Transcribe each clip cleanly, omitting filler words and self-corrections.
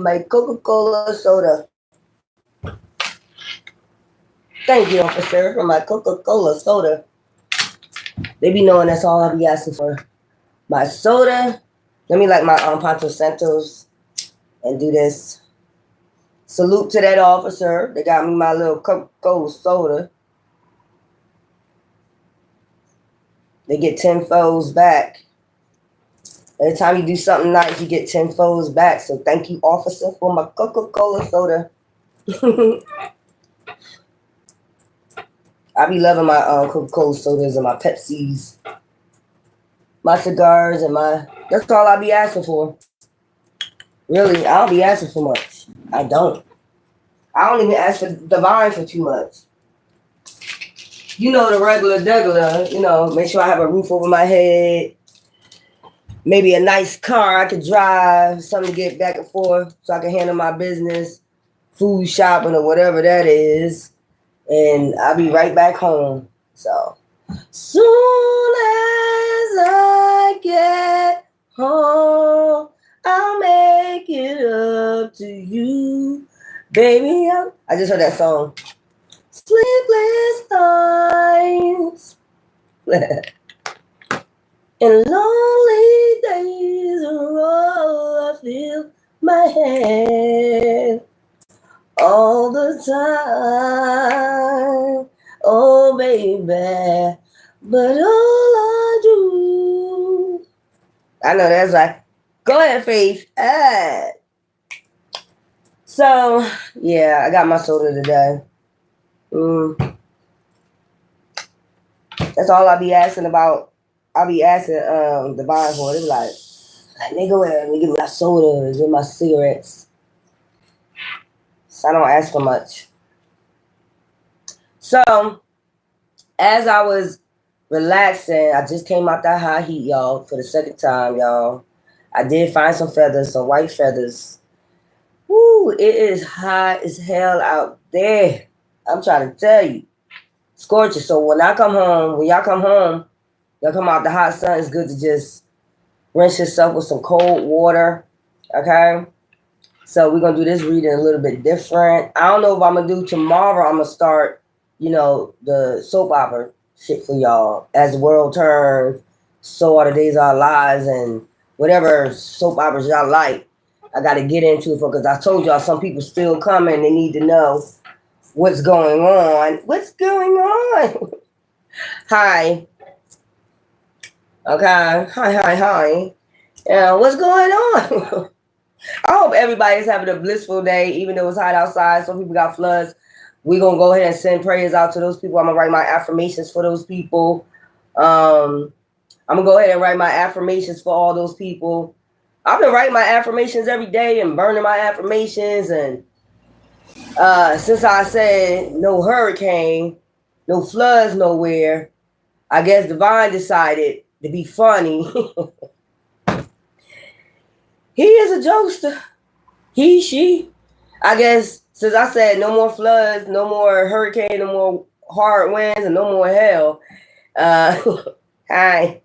my Coca-Cola soda. Thank you, officer, for my Coca-Cola soda. They be knowing that's all I be asking for. My soda. Let me like my Ponto Santos and do this. Salute to that officer. They got me my little Coca-Cola soda. They get 10 foes back. Every time you do something nice, you get 10 foes back. So thank you, officer, for my Coca-Cola soda. I be loving my Coca-Cola sodas and my Pepsis, my cigars, and my... That's all I be asking for. Really, I don't be asking for much. I don't. I don't even ask for divine for too much. You know, the regular, make sure I have a roof over my head. Maybe a nice car I could drive, something to get back and forth so I can handle my business, food shopping or whatever that is. And I'll be right back home. So, soon as I get home, I'll make it up to you. Baby, I just heard that song. Sleepless nights and lonely days are all I feel my head all the time. Oh, baby, but all I do. I know that's right. Go ahead, Faith. So, yeah, I got my soda today. That's all I be asking about. I be asking Divine for. They be like, nigga, let me give me my sodas and my cigarettes. So I don't ask for much. So, as I was relaxing, I just came out that high heat, y'all, for the second time, y'all. I did find some feathers, some white feathers. Woo, it is hot as hell out there. I'm trying to tell you. Scorching. So when y'all come home, y'all come out the hot sun, it's good to just rinse yourself with some cold water. Okay? So we're going to do this reading a little bit different. I don't know if I'm going to do tomorrow. I'm going to start, the soap opera shit for y'all. As the world turns, so are the days of our lives, and whatever soap operas y'all like. I got to get into it because I told y'all some people still coming. They need to know what's going on. What's going on? Hi. Okay. Hi. What's going on? I hope everybody's having a blissful day, even though it's hot outside. Some people got floods. We're going to go ahead and send prayers out to those people. I'm going to write my affirmations for those people. I'm going to go ahead and write my affirmations for all those people. I've been writing my affirmations every day and burning my affirmations. And since I said no hurricane, no floods nowhere, I guess Divine decided to be funny. He is a jokester. He, she. I guess since I said no more floods, no more hurricane, no more hard winds, and no more hell. Hi.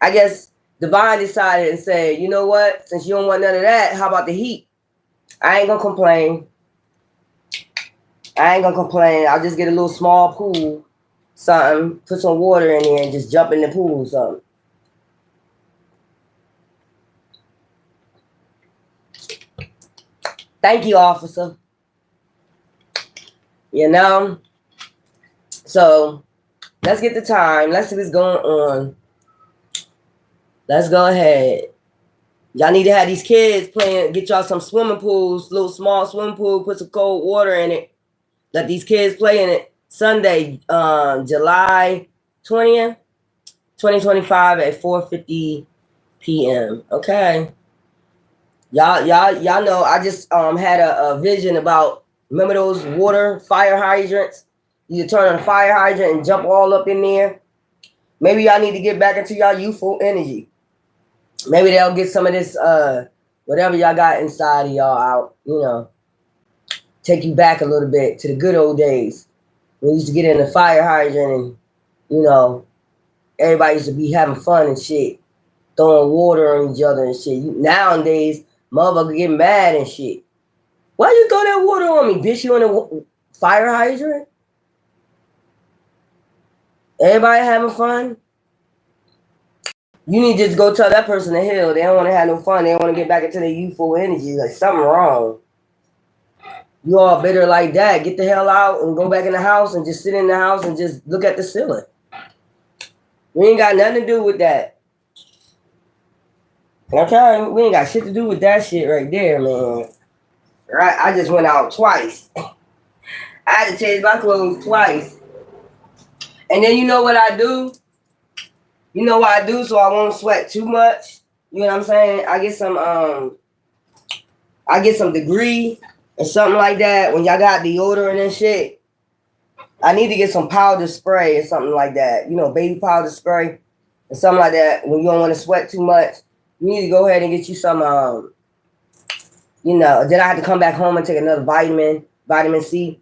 I guess Divine decided and said, you know what? Since you don't want none of that, how about the heat? I ain't gonna complain. I'll just get a little small pool, something, put some water in there and just jump in the pool or something. Thank you, officer. So let's get the time. Let's see what's going on. Let's go ahead. Y'all need to have these kids playing, get y'all some swimming pools, little small swimming pool, put some cold water in it. Let these kids play in it Sunday, July 20th, 2025 at 4:50 p.m. Okay. Y'all know I just had a vision about, remember those water fire hydrants? You turn on the fire hydrant and jump all up in there. Maybe y'all need to get back into y'all youthful energy. Maybe they'll get some of this whatever y'all got inside of y'all out, take you back a little bit to the good old days. We used to get in the fire hydrant and, everybody used to be having fun and shit, throwing water on each other and shit. Nowadays, Motherfucker get mad and shit. Why you throw that water on me, bitch? You in a fire hydrant? Everybody having fun? You need to just go tell that person to hell. They don't want to have no fun. They want to get back into their youthful energy. Like something wrong. You all bitter like that. Get the hell out and go back in the house and just sit in the house and just look at the ceiling. We ain't got nothing to do with that. Okay? We ain't got shit to do with that shit right there, man. Right? I just went out twice. I had to change my clothes twice. And then you know what I do? You know what I do so I won't sweat too much? You know what I'm saying? I get some degree or something like that. When y'all got deodorant and shit, I need to get some powder spray or something like that. You know, baby powder spray or something like that. When you don't want to sweat too much, you need to go ahead and get you some, then I had to come back home and take another vitamin C.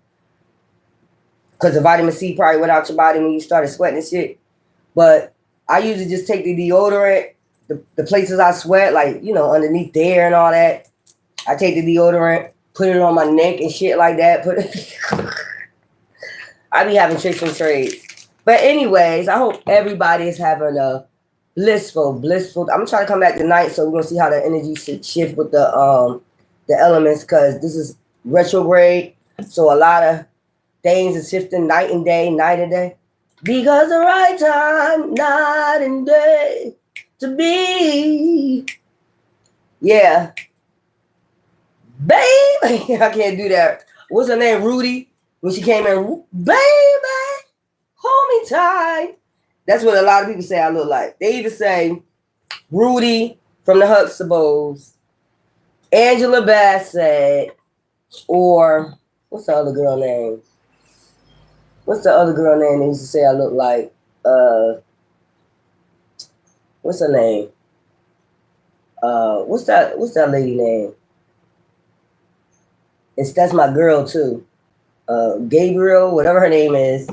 Because the vitamin C probably went out your body when you started sweating and shit. But I usually just take the deodorant, the places I sweat, like, underneath there and all that. I take the deodorant, put it on my neck and shit like that. I be having tricks and trades. But anyways, I hope everybody is having a blissful. I'm going to try to come back tonight so we're going to see how the energy should shift with the elements, because this is retrograde. So a lot of things are shifting night and day. Because the right time, night and day, to be. Yeah. Baby. I can't do that. What's her name? Rudy. When she came in, baby, hold me tight. That's what a lot of people say I look like. They either say Rudy from the Huxtables, Angela Bassett, or what's the other girl name? What's the other girl name they used to say I look like? What's her name? What's that lady name? That's my girl too. Gabriel, whatever her name is.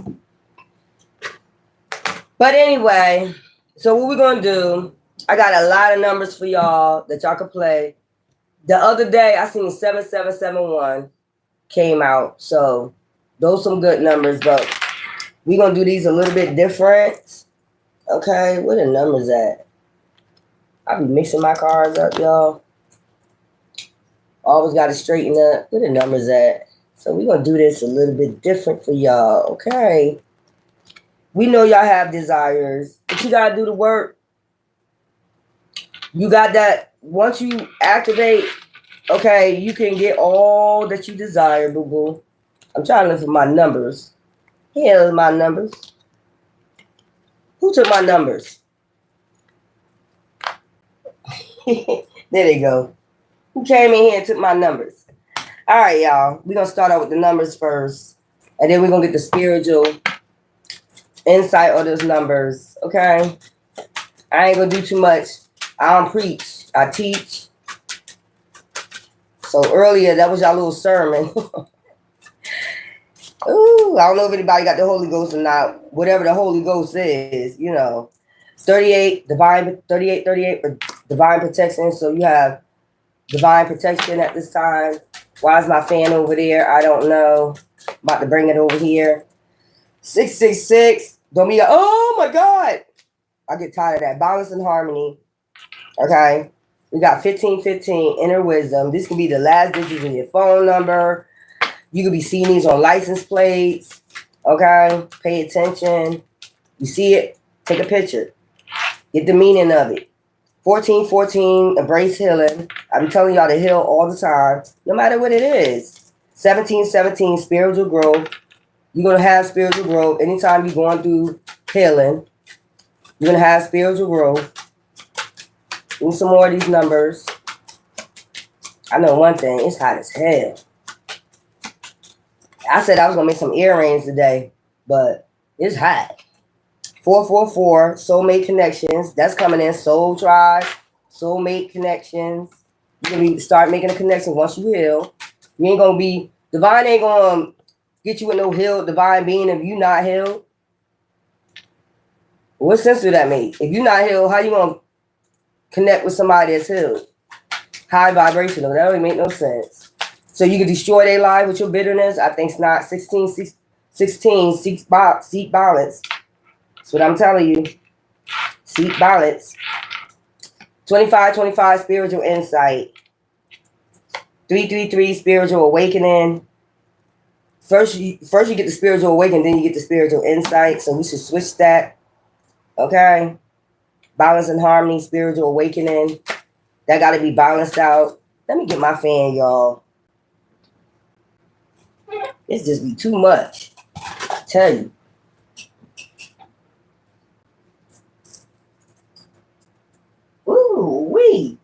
But anyway, so what we're gonna do, I got a lot of numbers for y'all that y'all can play. The other day I seen 7771 came out. So those some good numbers, but we're gonna do these a little bit different. Okay, where the numbers at? I be mixing my cards up, y'all. Always got to straighten up. Where the numbers at? So we're going to do this a little bit different for y'all, okay? We know y'all have desires, but you got to do the work. You got that. Once you activate, okay, you can get all that you desire, boo-boo. I'm trying to look for my numbers. Here's my numbers. Who took my numbers? There they go. Who came in here and took my numbers? All right, y'all. We're going to start out with the numbers first. And then we're going to get the spiritual insight of those numbers. Okay? I ain't going to do too much. I don't preach. I teach. So earlier, that was y'all little sermon. Ooh, I don't know if anybody got the Holy Ghost or not. Whatever the Holy Ghost is, 38 for divine protection. So you have divine protection at this time. Why is my fan over there? I don't know. About to bring it over here. 666. Don't be oh my God. I get tired of that. Balance and harmony. Okay. We got 1515, inner wisdom. This can be the last digits of your phone number. You could be seeing these on license plates. Okay. Pay attention. You see it? Take a picture. Get the meaning of it. 1414, embrace healing. I'm telling y'all to heal all the time, no matter what it is. 1717, spiritual growth. You're going to have spiritual growth. Anytime you're going through healing, you're going to have spiritual growth. Need some more of these numbers. I know one thing. It's hot as hell. I said I was going to make some earrings today, but it's hot. 444, soulmate connections. That's coming in. Soul tribe, soulmate connections. You can start making a connection once you heal. You ain't going to be, divine ain't going to get you with no healed divine being if you not healed. What sense do that make? If you're not healed, how you going to connect with somebody that's healed? high vibrational. That don't make no sense. So you can destroy their life with your bitterness. I think it's not 16, seek balance. That's what I'm telling you. Seek balance. 25, spiritual insight. 333, spiritual awakening. First you get the spiritual awakening, then you get the spiritual insight. So we should switch that. Okay. Balance and harmony, spiritual awakening. That got to be balanced out. Let me get my fan, y'all. It's just be too much. I tell you. Ooh, wee.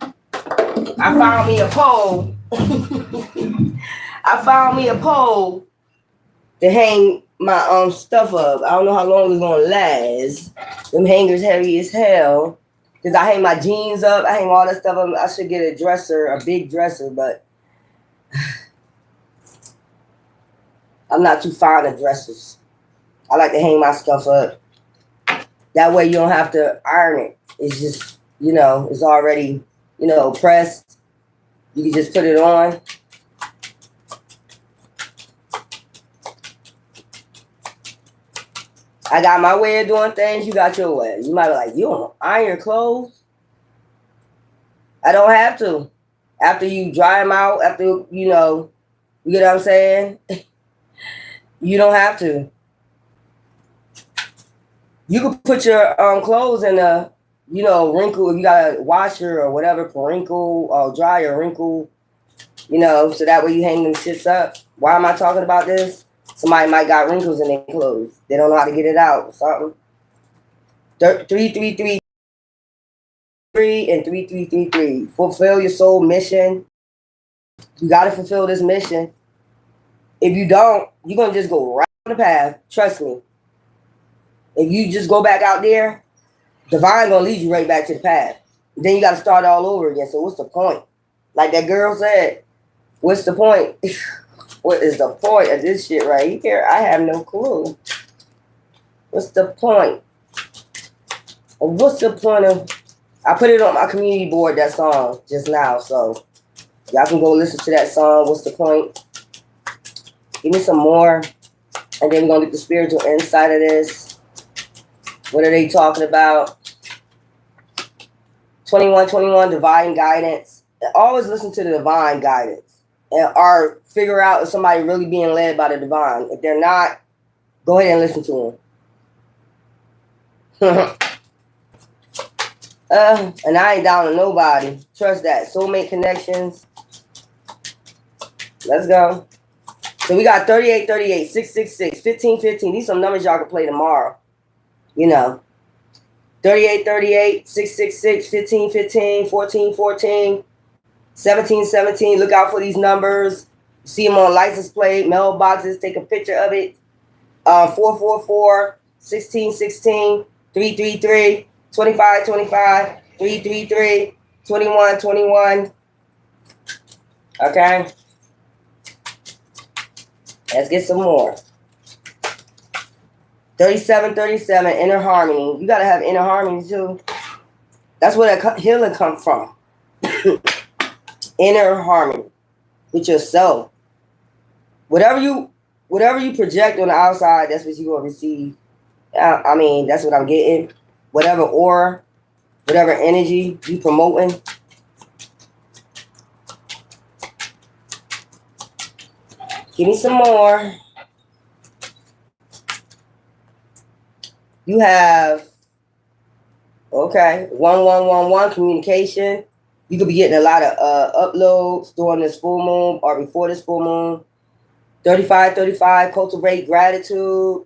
I found me a pole. I found me a pole to hang my stuff up. I don't know how long it's gonna last. Them hangers heavy as hell. Cause I hang my jeans up. I hang all that stuff up. I should get a dresser, a big dresser, but I'm not too fond of dressers. I like to hang my stuff up. That way you don't have to iron it. It's just, it's already, pressed. You can just put it on. I got my way of doing things. You got your way. You might be like, you don't iron your clothes? I don't have to. After you dry them out, after, you get what I'm saying? You don't have to. You can put your clothes in a, wrinkle. If you got a washer or whatever for wrinkle or dry or wrinkle, so that way you hang them shits up. Why am I talking about this? Somebody might got wrinkles in their clothes. They don't know how to get it out or something. 333 and 3333. Fulfill your soul mission. You got to fulfill this mission. If you don't, you're going to just go right on the path. Trust me. If you just go back out there, divine going to lead you right back to the path. Then you got to start all over again. So what's the point? Like that girl said, what's the point? What is the point of this shit right here? I have no clue. What's the point? What's the point of... I put it on my community board, that song, just now. So y'all can go listen to that song. What's the point? Give me some more. And then we're going to get the spiritual insight of this. What are they talking about? 21, divine guidance. And always listen to the divine guidance. Or figure out if somebody really being led by the divine. If they're not, go ahead and listen to them. And I ain't down to nobody. Trust that. Soulmate connections. Let's go. So we got 38, 666, 15, 15. These are some numbers y'all can play tomorrow. 38, 666, 15, 15, 14, 14. 17, 17, look out for these numbers. See them on license plate, mailboxes, take a picture of it. 444, 16, 16, 333, 25, 25, 333, 21, 21. Okay. Let's get some more. 37, 37, inner harmony. You got to have inner harmony too. That's where that healing comes from. Inner harmony with yourself. Whatever you project on the outside, that's what you're going to receive. I mean, that's what I'm getting. Whatever aura, whatever energy you promoting. Give me some more. You have, okay, 1111 communication. You could be getting a lot of uploads during this full moon or before this full moon. 35, 35, cultivate gratitude.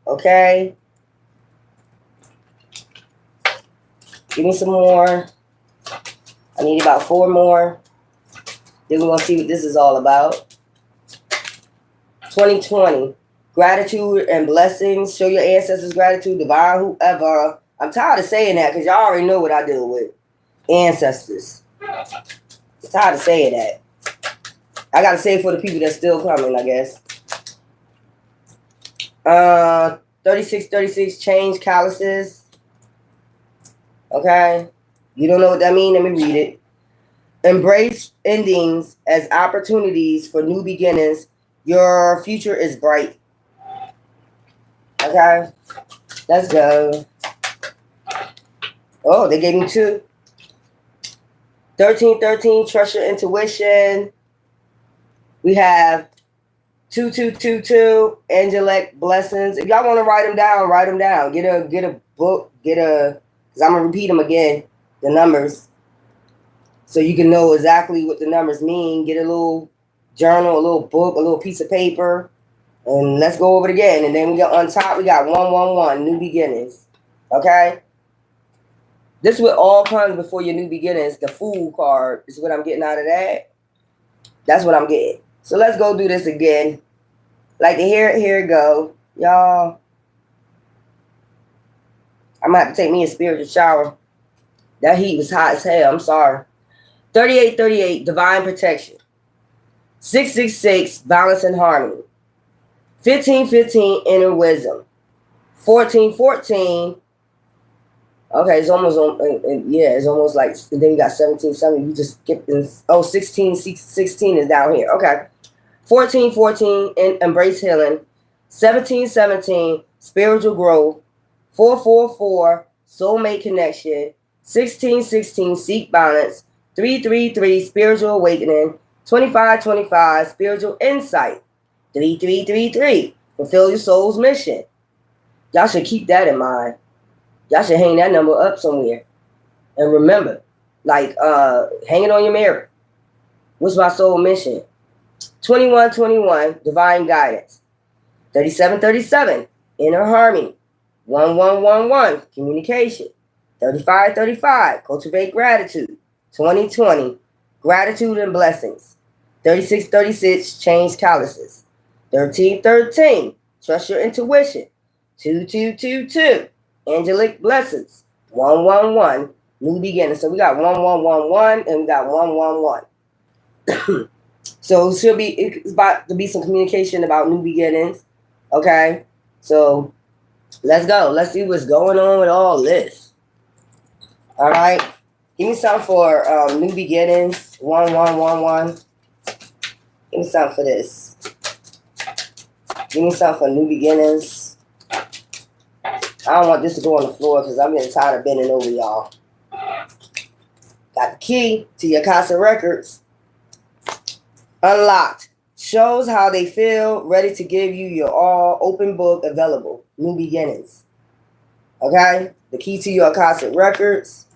Okay. Give me some more. I need about 4 more. Then we're going to see what this is all about. 2020. Gratitude and blessings. Show your ancestors gratitude, divine, whoever. I'm tired of saying that because y'all already know what I deal with. Ancestors. I'm tired of saying that. I got to say it for the people that's still coming, I guess. 36, 36, change calluses. Okay. You don't know what that means? Let me read it. Embrace endings as opportunities for new beginnings. Your future is bright. Okay, let's go. Oh, they gave me 2. 1313, trust your intuition. We have 2222, angelic blessings. If y'all want to write them down, write them down. Get a book, because I'm going to repeat them again, the numbers, so you can know exactly what the numbers mean. Get a little journal, a little book, a little piece of paper, and let's go over it again. And then we got on top, we got 111, new beginnings. Okay? This is what all comes before your new beginnings. The Fool card is what I'm getting out of that. That's what I'm getting. So let's go do this again. Like to hear it, here it go. Y'all, I'm going to have to take me a spiritual shower. That heat was hot as hell. I'm sorry. 3838, divine protection. 666, balance and harmony. 1515, inner wisdom. 1414, okay, it's almost on, yeah, it's almost like, then you got 1770. You just skip this. Oh, 16 is down here. Okay. 1414, embrace healing. 1717, spiritual growth. 444, soulmate connection. 1616, seek balance. 333, spiritual awakening. 2525, spiritual insight. 3333, fulfill your soul's mission. Y'all should keep that in mind. Y'all should hang that number up somewhere. And remember, like, hang it on your mirror. What's my soul mission? 2121, divine guidance. 3737, inner harmony. 1111, communication. 3535, cultivate gratitude. 2020, gratitude and blessings. 3636, change calluses. 1313, trust your intuition. 2222, angelic blessings. 111, new beginnings. So we got 1111 and we got 111. So it's about to be some communication about new beginnings. Okay, so let's go. Let's see what's going on with all this. All right, give me some for new beginnings. 1111. Give me some for this. Give me some for new beginnings. I don't want this to go on the floor because I'm getting tired of bending over, y'all. Got the key to your Casa records. Unlocked. Shows how they feel, ready to give you your all. Open book available. New beginnings. Okay? The key to your Casa records.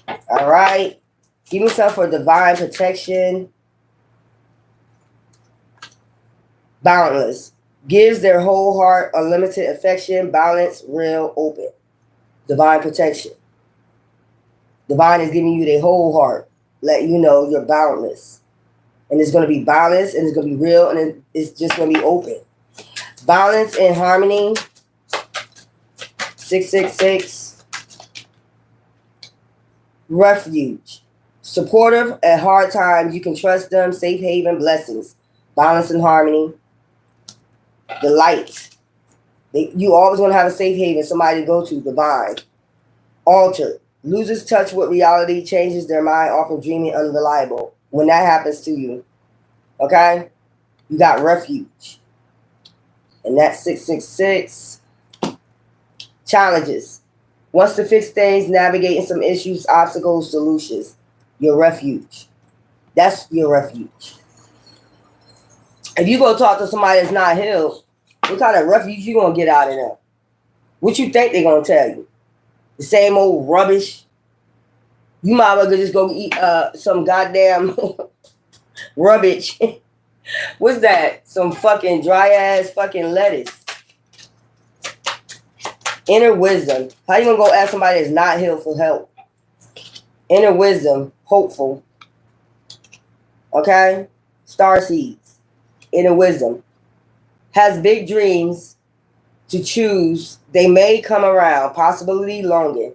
All right. Give me some for divine protection. Boundless. Gives their whole heart unlimited affection, balance, real, open. Divine protection. Divine is giving you their whole heart. Let you know you're boundless. And it's going to be balanced, and it's going to be real, and it's just going to be open. Balance and harmony. 666. Refuge. Supportive at hard times. You can trust them. Safe haven, blessings. Balance and harmony. The light. You always want to have a safe haven, somebody to go to. Divine. Altered. Loses touch with reality, changes their mind, often dreaming unreliable. When that happens to you, okay, you got refuge. And that's 666. Challenges. Wants to fix things, navigating some issues, obstacles, solutions. Your refuge. That's your refuge. If you go talk to somebody that's not healed, what kind of refuge you going to get out of them? What you think they're going to tell you? The same old rubbish? You might as well just go eat some goddamn rubbish. What's that? Some fucking dry ass fucking lettuce. Inner wisdom. How you gonna go ask somebody that's not healed for help? Inner wisdom. Hopeful. Okay? Star seeds. Inner wisdom. Has big dreams to choose. They may come around. Possibility longing.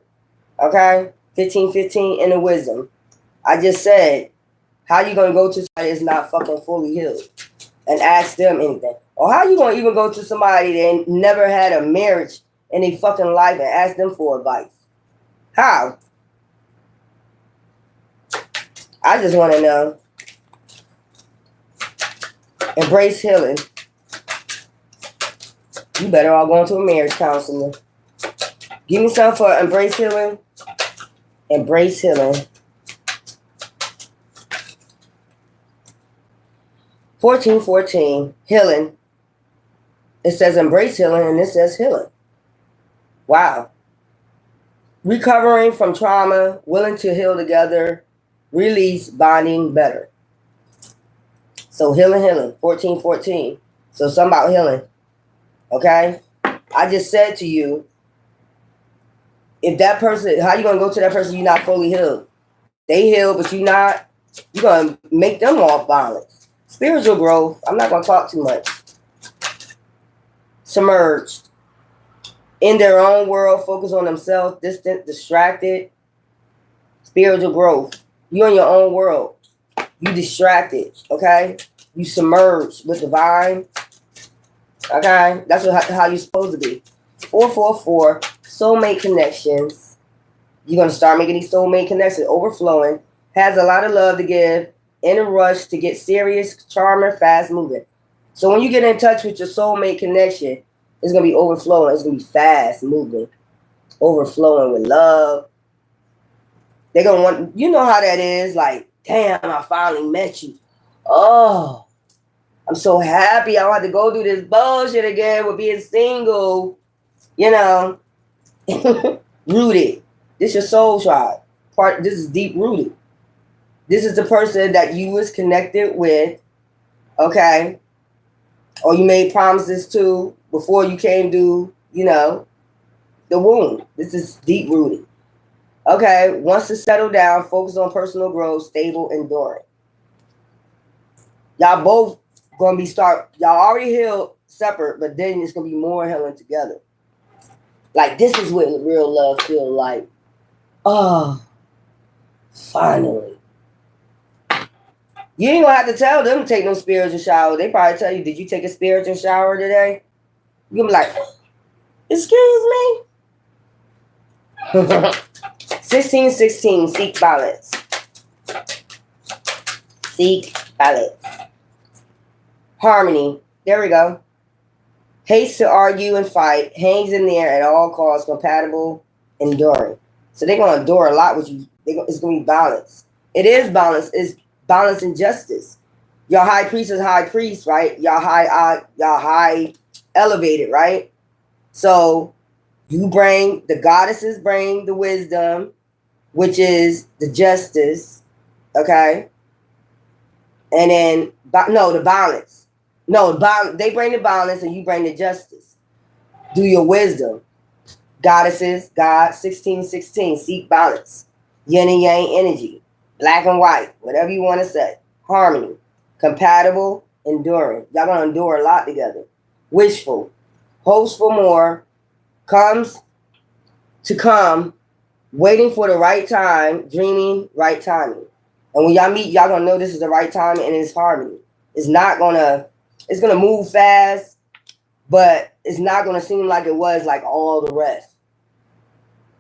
Okay? 1515, inner wisdom. I just said, how you going to go to somebody that's not fucking fully healed and ask them anything? Or how you going to even go to somebody that never had a marriage in their fucking life and ask them for advice? How? I just want to know. Embrace healing. You better all go into a marriage counselor. Give me something for embrace healing. Embrace healing. 1414. Healing. It says embrace healing, and it says healing. Wow. Recovering from trauma, willing to heal together, release, bonding better. So healing, 1414. So something about healing. Okay? I just said to you, if that person, how you going to go to that person you're not fully healed? They heal, but you're not. You're going to make them off balance. Spiritual growth, I'm not going to talk too much. Submerged. In their own world, focus on themselves, distant, distracted. Spiritual growth. You're in your own world. You distracted, okay? You submerged with divine. Okay? That's how you're supposed to be. 444, soulmate connections. You're going to start making these soulmate connections, overflowing. Has a lot of love to give. In a rush to get serious, charmer, fast moving. So when you get in touch with your soulmate connection, it's going to be overflowing. It's going to be fast moving. Overflowing with love. They're going to want, you know how that is. Like, damn, I finally met you. Oh, I'm so happy I don't have to go through this bullshit again with being single. You know, rooted. This is your soul tribe. This is deep rooted. This is the person that you was connected with, okay? Or you made promises to before you came to, you know, the womb. This is deep rooted. Okay, wants to settle down, focus on personal growth, stable, enduring. Y'all both gonna be y'all already healed separate, but then it's gonna be more healing together. Like, this is what real love feels like. Oh, finally. You ain't gonna have to tell them to take no spiritual shower. They probably tell you, did you take a spiritual shower today? You're gonna be like, excuse me? 1616, seek balance. Seek balance. Harmony. There we go. Hates to argue and fight. Hangs in there at all costs. Compatible. Enduring. So they're going to endure a lot with you. It's going to be balance. It is balance. It's balance and justice. Your high priest is high priest, right? Your high elevated, right? So you bring, the goddesses bring the wisdom, which is the justice, okay? And then, the balance. No, they bring the balance and you bring the justice. Do your wisdom. Goddesses, God, 1616, seek balance. Yin and yang energy. Black and white, whatever you want to say. Harmony. Compatible, enduring. Y'all going to endure a lot together. Wishful. Hopes for more. Comes to come. Waiting for the right time. Dreaming, right timing. And when y'all meet, y'all going to know this is the right time and it's harmony. It's going to move fast, but it's not going to seem like it was like all the rest.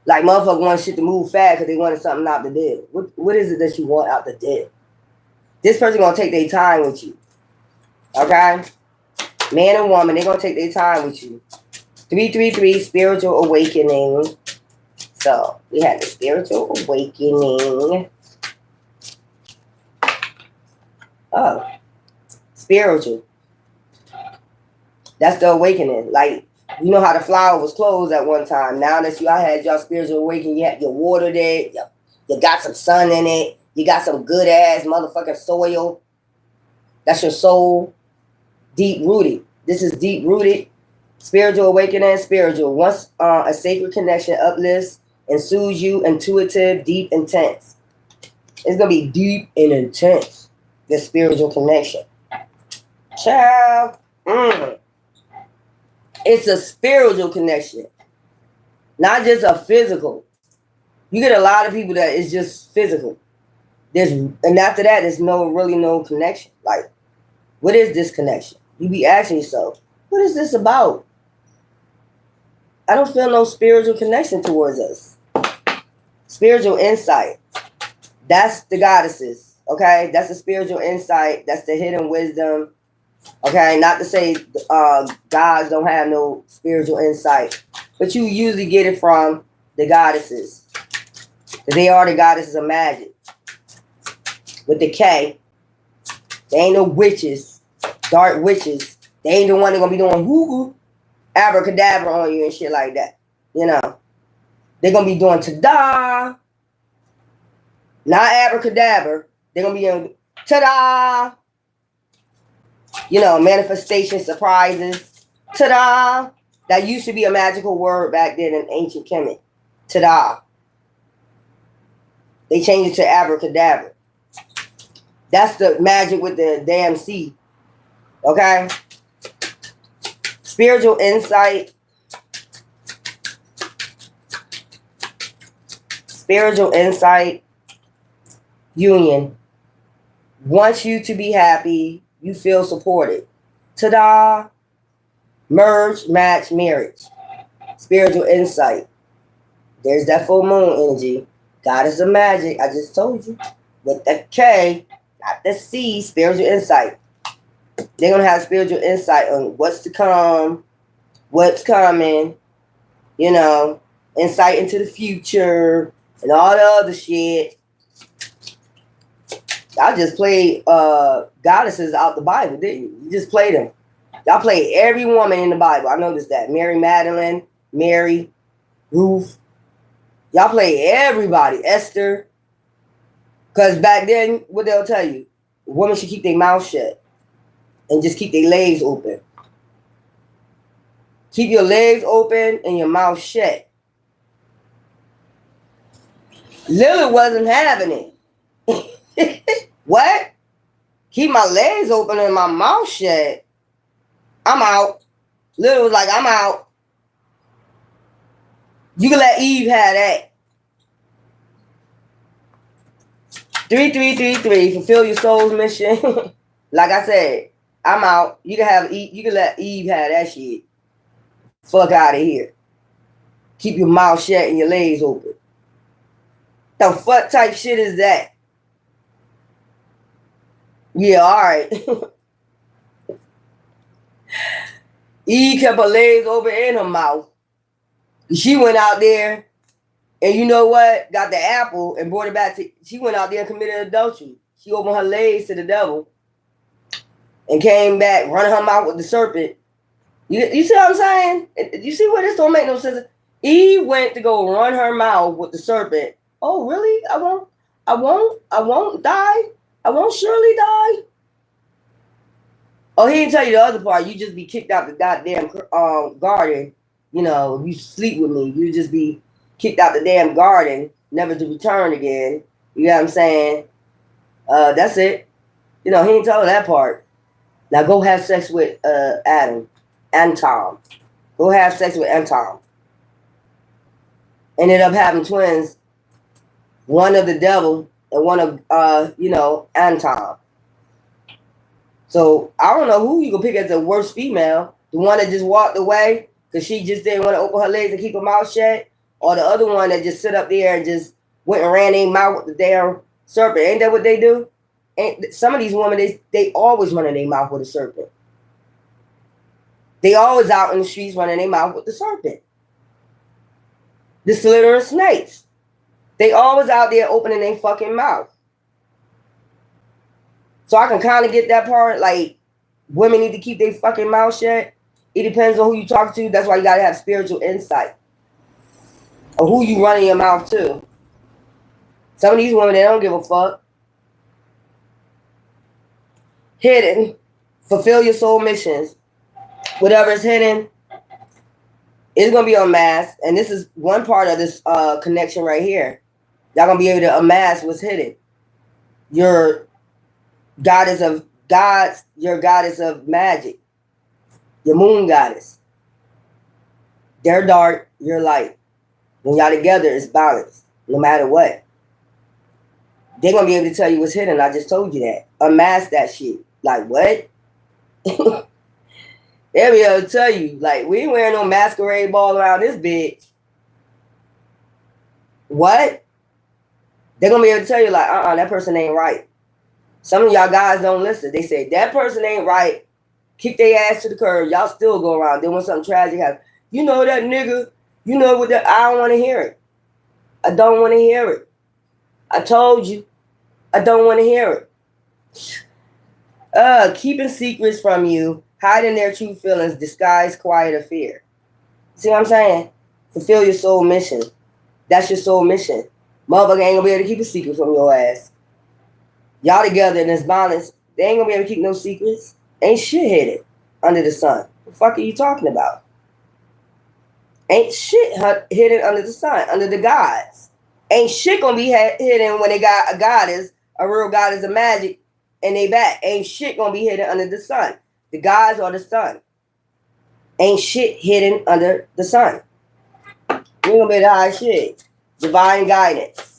Like, motherfuckers want shit to move fast because they wanted something out the deal. What is it that you want out the deal? This person going to take their time with you. Okay? Man and woman, they're going to take their time with you. 333, spiritual awakening. So, we had the spiritual awakening. Oh. Spiritual. That's the awakening. Like, you know how the flower was closed at one time. Now that I had y'all spiritual awakening, you watered it, you got some sun in it, you got some good ass motherfucking soil. That's your soul. Deep rooted. This is deep rooted. Spiritual awakening, spiritual. Once a sacred connection uplifts and soothes you, intuitive, deep, intense. It's gonna be deep and intense. This spiritual connection. Child. It's a spiritual connection, not just a physical. You get a lot of people that is just physical. And after that, there's really no connection. Like, what is this connection? You be asking yourself, what is this about? I don't feel no spiritual connection towards us. Spiritual insight. That's the goddesses. Okay, that's the spiritual insight. That's the hidden wisdom. Okay, not to say gods don't have no spiritual insight, but you usually get it from the goddesses. They are the goddesses of magic. With the K, they ain't no witches, dark witches. They ain't the one that gonna be doing woo abracadabra on you and shit like that. You know, they're gonna be doing ta-da, not abracadabra. They're gonna be doing ta-da. You know, manifestation, surprises, ta-da. That used to be a magical word back then in ancient Kemet. Ta-da. They changed it to abracadabra. That's the magic with the damn C. Okay? Spiritual insight. Spiritual insight. Union. Wants you to be happy. You feel supported. Ta-da. Merge, match, marriage. Spiritual insight. There's that full moon energy. Goddess of magic. I just told you. With the K, not the C. Spiritual insight. They're going to have spiritual insight on what's to come, what's coming, you know, insight into the future, and all the other shit. I just played goddesses out the Bible, didn't you? You just played them. Y'all played every woman in the Bible. I noticed that. Mary Magdalene, Mary, Ruth. Y'all played everybody. Esther. Because back then, what they'll tell you, women should keep their mouth shut and just keep their legs open. Keep your legs open and your mouth shut. Lily wasn't having it. What? Keep my legs open and my mouth shut. I'm out. Lily was like, I'm out. You can let Eve have that. 3333, fulfill your soul's mission. Like I said, I'm out. You can have you can let Eve have that shit. Fuck out of here. Keep your mouth shut and your legs open. The fuck type shit is that? Yeah, alright. Eve kept her legs open and her mouth. She went out there and you know what? Got the apple and brought it back to. She went out there and committed adultery. She opened her legs to the devil and came back running her mouth with the serpent. You see what I'm saying? You see where this don't make no sense? Eve went to go run her mouth with the serpent. Oh, really? I won't die. I won't surely die. Oh, he didn't tell you the other part. You just be kicked out the goddamn garden. You know, if you sleep with me, you just be kicked out the damn garden, never to return again. You know what I'm saying? That's it. You know, he didn't tell her that part. Now go have sex with Adam and Tom. Go have sex with Anton. Ended up having twins. One of the devil and one of, Anton. So I don't know who you can pick as the worst female. The one that just walked away because she just didn't want to open her legs and keep her mouth shut. Or the other one that just sit up there and just went and ran their mouth with the damn serpent. Ain't that what they do? Some of these women, they always running their mouth with a serpent. They always out in the streets running their mouth with the serpent. The slithering snakes. They always out there opening their fucking mouth. So I can kind of get that part. Like, women need to keep their fucking mouth shut. It depends on who you talk to. That's why you got to have spiritual insight. Or who you running your mouth to. Some of these women, they don't give a fuck. Hidden. Fulfill your soul missions. Whatever is hidden, it's going to be unmasked. And this is one part of this connection right here. Y'all going to be able to unmask what's hidden. Your goddess of gods, your goddess of magic. Your moon goddess. They're dark, you're light. When y'all together, it's balanced, no matter what. They're going to be able to tell you what's hidden. I just told you that. Unmask that shit. Like, what? They'll be able to tell you, like, we ain't wearing no masquerade ball around this bitch. What? They're going to be able to tell you, like, that person ain't right. Some of y'all guys don't listen. They say, that person ain't right. Kick their ass to the curb. Y'all still go around. Then when something tragic happens, you know that nigga, you know what that, I don't want to hear it. I don't want to hear it. I told you. I don't want to hear it. Keeping secrets from you, hiding their true feelings, disguise quiet or fear. See what I'm saying? Fulfill your soul mission. That's your soul mission. Motherfucker ain't gonna be able to keep a secret from your ass. Y'all together in this balance, they ain't gonna be able to keep no secrets. Ain't shit hidden under the sun. What the fuck are you talking about? Ain't shit hidden under the sun, under the gods. Ain't shit gonna be hidden when they got a goddess, a real goddess of magic, and they back. Ain't shit gonna be hidden under the sun. The gods or the sun. Ain't shit hidden under the sun. You ain't gonna be able to hide shit. Divine guidance.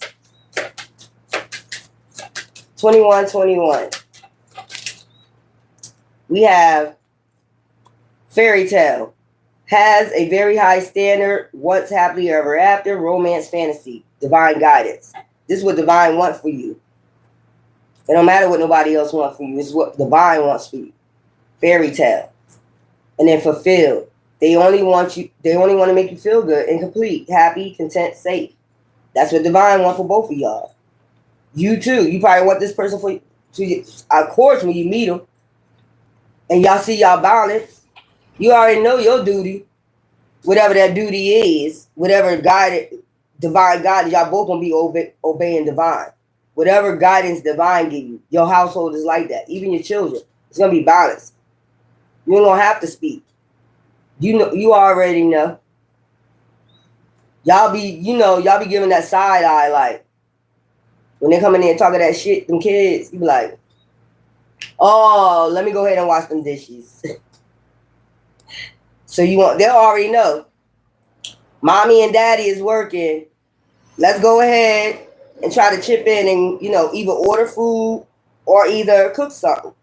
2121. We have fairy tale. Has a very high standard, once happily ever after, romance fantasy, divine guidance. This is what divine wants for you. It don't matter what nobody else wants for you. It's what divine wants for you. Fairy tale. And then fulfilled. They only want to make you feel good and complete, happy, content, safe. That's what divine wants for both of y'all. You too. You probably want this person of course, when you meet them and y'all see y'all balance, you already know your duty. Whatever that duty is, whatever divine guidance, y'all both gonna be obeying divine. Whatever guidance divine give you, your household is like that. Even your children, it's gonna be balanced. You ain't gonna have to speak. You know, you already know. Y'all be giving that side eye, like when they come in there and talking that shit, them kids, you be like, oh, let me go ahead and wash them dishes. So they'll already know. Mommy and daddy is working. Let's go ahead and try to chip in and, either order food or either cook something.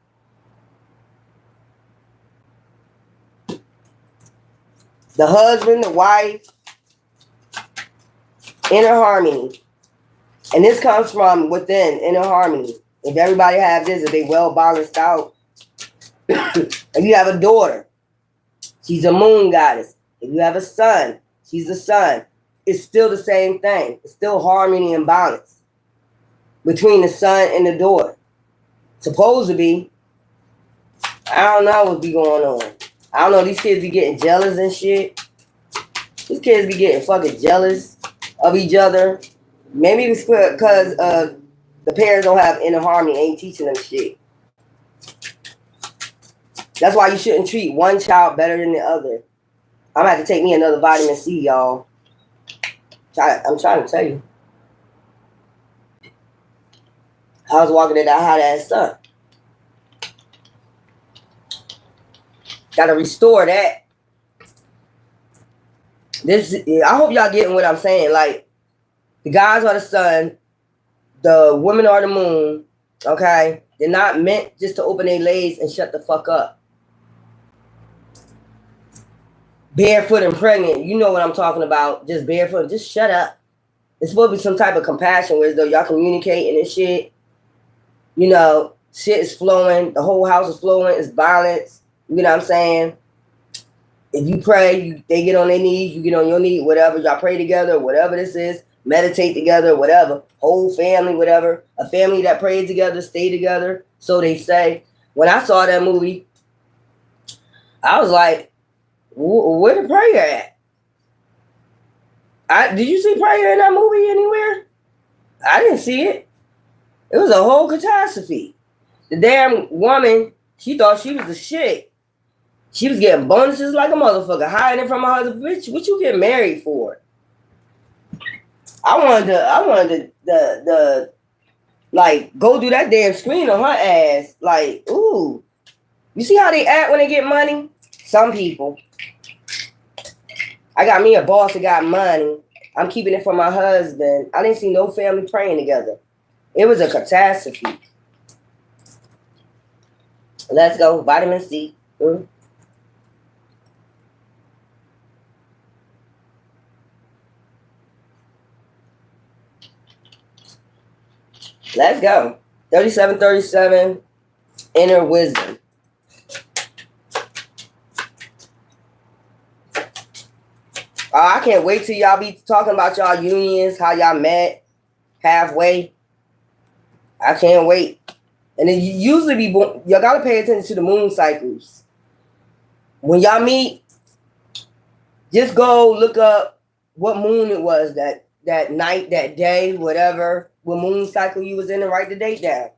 The husband, the wife, inner harmony. And this comes from within, inner harmony. If everybody have this, if they well balanced out. If you have a daughter, she's a moon goddess. If you have a son, she's a sun. It's still the same thing. It's still harmony and balance between the son and the daughter. Supposed to be. I don't know what be going on. I don't know. These kids be getting jealous and shit. These kids be getting fucking jealous of each other. Maybe it's because the parents don't have inner harmony, ain't teaching them shit. That's why you shouldn't treat one child better than the other. I'm gonna have to take me another vitamin C, y'all. I'm trying to tell you. I was walking in that hot ass sun. Gotta restore that. I hope y'all getting what I'm saying. Like, the guys are the sun, the women are the moon. Okay, they're not meant just to open their legs and shut the fuck up. Barefoot and pregnant, you know what I'm talking about. Just barefoot, just shut up. It's supposed to be some type of compassion where as though y'all communicating and shit. Shit is flowing. The whole house is flowing. It's balanced. You know what I'm saying? If you pray, they get on their knees. You get on your knee. Whatever. Y'all pray together. Whatever this is. Meditate together. Whatever. Whole family. Whatever. A family that prays together. Stay together. So they say. When I saw that movie, I was like, where the prayer at? Did you see prayer in that movie anywhere? I didn't see it. It was a whole catastrophe. The damn woman, she thought she was the shit. She was getting bonuses like a motherfucker, hiding it from her husband. Bitch, what you get married for? I wanted the like go do that damn screen on her ass. Like, ooh. You see how they act when they get money? Some people. I got me a boss that got money. I'm keeping it for my husband. I didn't see no family praying together. It was a catastrophe. Let's go. Vitamin C. Let's go. 3737, inner wisdom. I can't wait till y'all be talking about y'all unions, how y'all met halfway. I can't wait. And it usually be, y'all gotta pay attention to the moon cycles. When y'all meet, just go look up what moon it was that night, that day, whatever, what moon cycle you was in, and write the date down.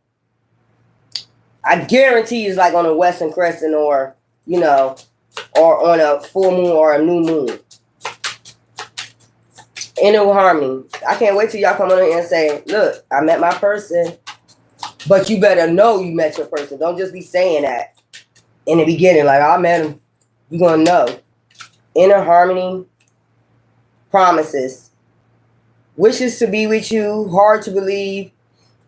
I guarantee it's like on a Western Crescent, or, you know, or on a full moon or a new moon. Inner harmony. I can't wait till y'all come on here and say, look, I met my person. But you better know you met your person. Don't just be saying that in the beginning, like, I met him. You're going to know. Inner harmony. Promises. Wishes to be with you. Hard to believe.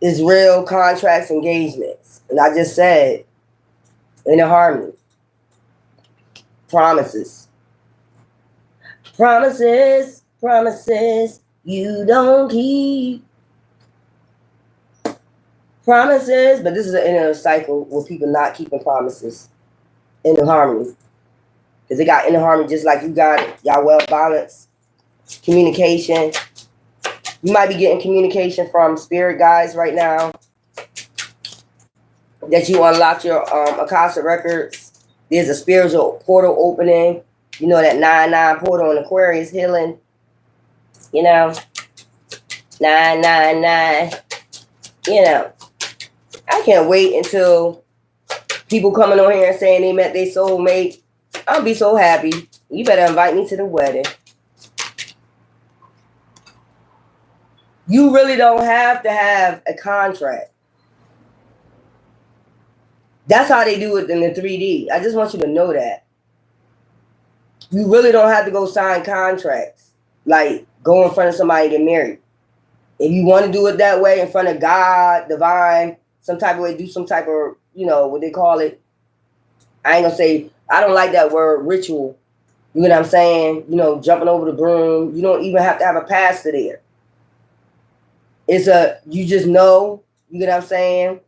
Is real. Contracts, engagements. And I just said, inner harmony. Promises. Promises. Promises you don't keep. Promises, but this is an inner cycle where people not keeping promises. Inner harmony. Because they got inner harmony just like you got it. Y'all well balanced. Communication. You might be getting communication from spirit guides right now. That you unlock your Akasha records. There's a spiritual portal opening. You know that 9-9 portal in Aquarius healing. You know, 999. You know, I can't wait until people coming on here and saying they met their soulmate. I'll be so happy. You better invite me to the wedding. You really don't have to have a contract. That's how they do it in the 3D. I just want you to know that. You really don't have to go sign contracts. Like, go in front of somebody and get married. If you want to do it that way, in front of God, divine, some type of way, do some type of, you know, what they call it. I ain't gonna say, I don't like that word, ritual. You know what I'm saying? You know, jumping over the broom. You don't even have to have a pastor there. It's you just know, you know what I'm saying?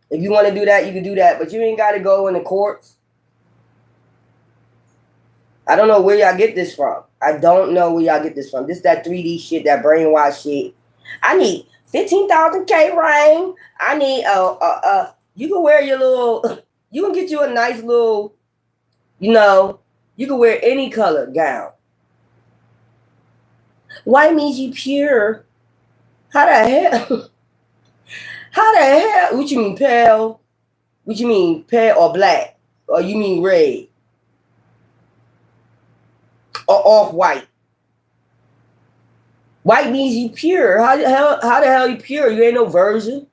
If you want to do that, you can do that. But you ain't got to go in the courts. I don't know where y'all get this from. I don't know where y'all get this from. This that 3D shit, that brainwash shit. I need 15,000 K ring. I need you can wear your little, you can get you a nice little, you know, you can wear any color gown. White means you pure. How the hell? How the hell? What you mean pale? What you mean pale or black? Or you mean red? Or off-white? White means you pure. How the hell you pure? You ain't no virgin.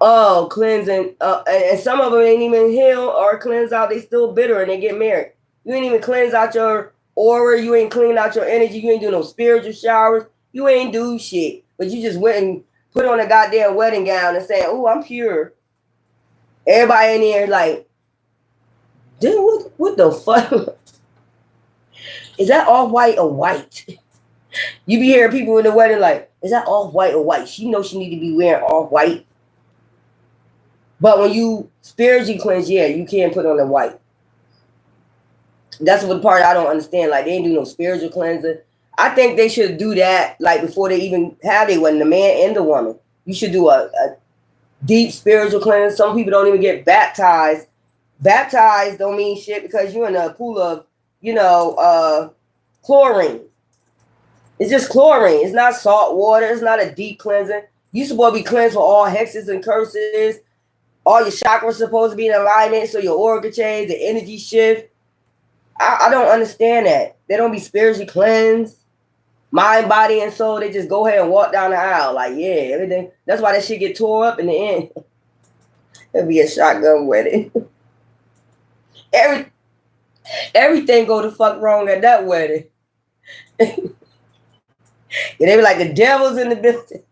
Oh, cleansing. And some of them ain't even healed or cleanse out. They still bitter and they get married. You ain't even cleanse out your aura. You ain't clean out your energy. You ain't do no spiritual showers. You ain't do shit. But you just went and put on a goddamn wedding gown and say, oh, I'm pure. Everybody in there like, dude, what the fuck? Is that off-white or white? You be hearing people in the wedding like, is that off-white or white? She knows she need to be wearing off-white. But when you spiritually cleanse, yeah, you can't put on the white. That's what part I don't understand. Like, they ain't do no spiritual cleansing. I think they should do that, like, before they even have their wedding, the man and the woman. You should do a deep spiritual cleanse. Some people don't even get baptized. Baptized don't mean shit because you're in a pool of, you know, chlorine. It's just chlorine. It's not salt water. It's not a deep cleansing. You supposed to be cleansed for all hexes and curses. All your chakras supposed to be in alignment so your aura can change, the energy shift. I don't understand that. They don't be spiritually cleansed. Mind, body, and soul. They just go ahead and walk down the aisle. Like, yeah, everything. That's why that shit get tore up in the end. It'll be a shotgun wedding. Everything go to fuck wrong at that wedding. And they be like, the devil's in the building.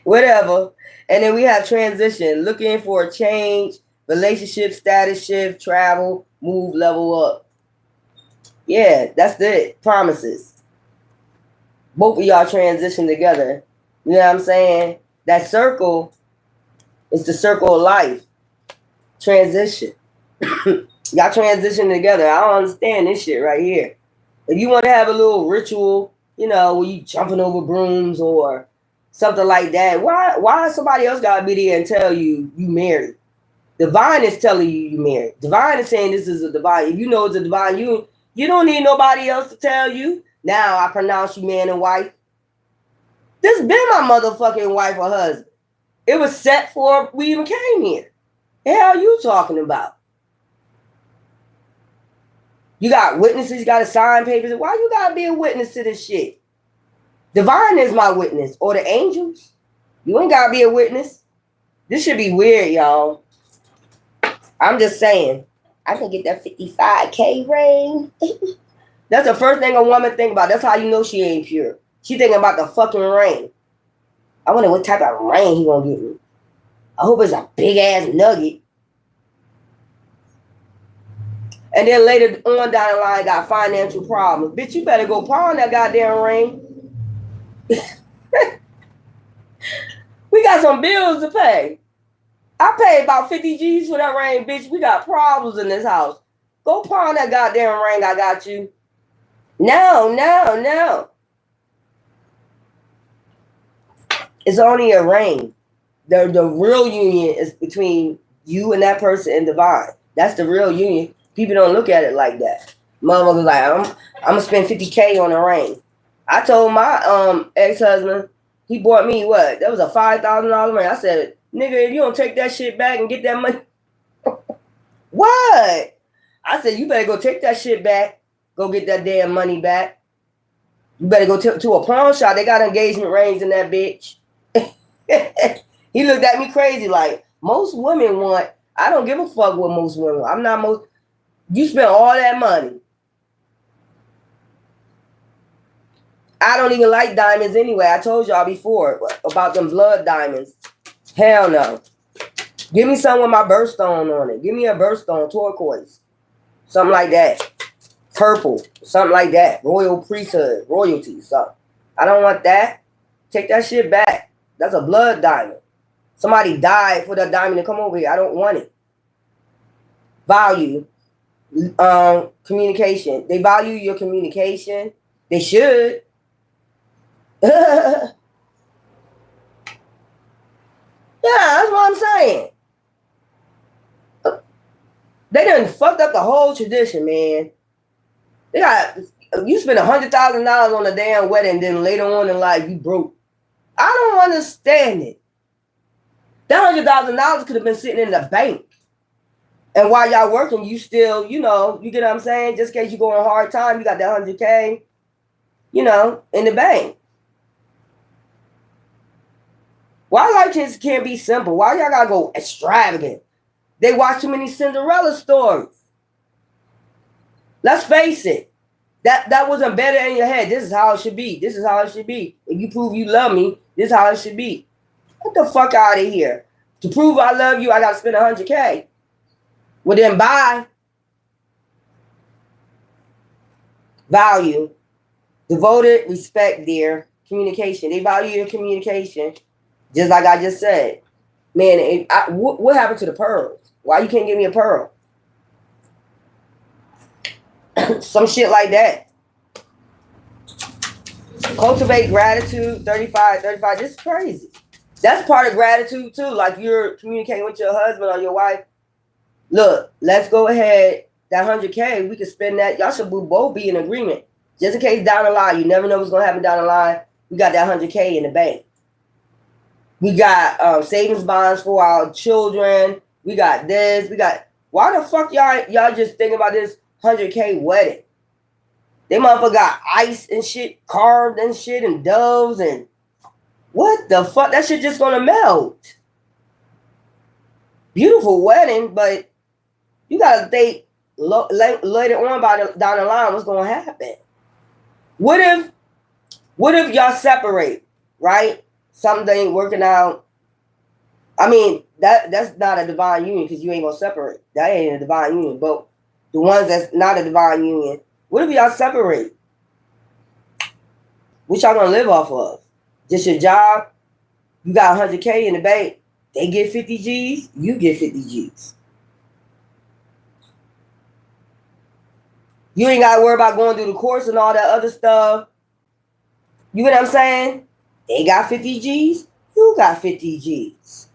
Whatever. And then we have transition, looking for a change, relationship status shift, travel, move, level up. Yeah, that's it. Promises. Both of y'all transition together. You know what I'm saying? That circle It's the circle of life. Transition. Y'all transition together. I don't understand this shit right here. If you want to have a little ritual, you know, where you jumping over brooms or something like that, why somebody else gotta be there and tell you married? Divine is telling you married. Divine is saying this is a divine. If you know it's a divine union, you don't need nobody else to tell you. Now I pronounce you man and wife. This been my motherfucking wife or husband. It was set for we even came here. The hell you talking about? You got witnesses, you got to sign papers. Why you got to be a witness to this shit? Divine is my witness. Or the angels. You ain't got to be a witness. This should be weird, y'all. I'm just saying. I can get that 55K ring. That's the first thing a woman think about. That's how you know she ain't pure. She thinking about the fucking ring. I wonder what type of ring he gonna get me. I hope it's a big ass nugget. And then later on down the line, got financial problems. Bitch, you better go pawn that goddamn ring. We got some bills to pay. I paid about 50 G's for that ring, bitch. We got problems in this house. Go pawn that goddamn ring, I got you. No. It's only a ring. The real union is between you and that person and divine. That's the real union. People don't look at it like that. Motherfuckers like, I'm gonna spend 50K on a ring. I told my ex-husband, he bought me what? That was a $5,000 ring. I said, nigga, if you don't take that shit back and get that money. What? I said, you better go take that shit back. Go get that damn money back. You better go to a pawn shop. They got engagement rings in that bitch. He looked at me crazy like, most women want, I don't give a fuck what most women want. I'm not most, you spent all that money. I don't even like diamonds anyway. I told y'all before about them blood diamonds. Hell no. Give me some with my birthstone on it. Give me a birthstone, turquoise. Something like that. Purple, something like that. Royal priesthood, royalty, something. I don't want that. Take that shit back. That's a blood diamond. Somebody died for that diamond to come over here. I don't want it. Value. Communication. They value your communication. They should. Yeah, that's what I'm saying. They done fucked up the whole tradition, man. They got, you spend $100,000 on a damn wedding, then later on in life you broke. I don't understand it. That $100,000 could have been sitting in the bank. And while y'all working, you still, you know, you get what I'm saying? Just in case you go on a hard time, you got that 100K, you know, in the bank. Why life just can't be simple? Why y'all gotta go extravagant? They watch too many Cinderella stories. Let's face it. That was embedded in your head. This is how it should be. This is how it should be. If you prove you love me, this is how it should be. Get the fuck out of here. To prove I love you, I gotta spend 100K. Well then bye. Value. Devoted respect, dear. Communication. They value your communication. Just like I just said. Man, what happened to the pearls? Why you can't give me a pearl? Some shit like that. Cultivate gratitude. 35. This is crazy. That's part of gratitude too. Like you're communicating with your husband or your wife. Look, let's go ahead. That 100K, we can spend that. Y'all should both be in agreement. Just in case down the line, you never know what's going to happen down the line. We got that 100K in the bank. We got savings bonds for our children. We got this. We got. Why the fuck y'all just thinking about this 100K wedding? They motherfucker got ice and shit carved and shit and doves and what the fuck? That shit just gonna melt. Beautiful wedding, but you gotta think later on down the line what's gonna happen. What if y'all separate, right? Something ain't working out. I mean, that's not a divine union because you ain't gonna separate. That ain't a divine union. But the ones that's not a divine union, what if y'all separate? What y'all gonna live off of? Just your job? You got 100K in the bank. They get 50 G's, you get 50 G's. You ain't got to worry about going through the course and all that other stuff. You know what I'm saying? They got 50 G's, you got 50 G's.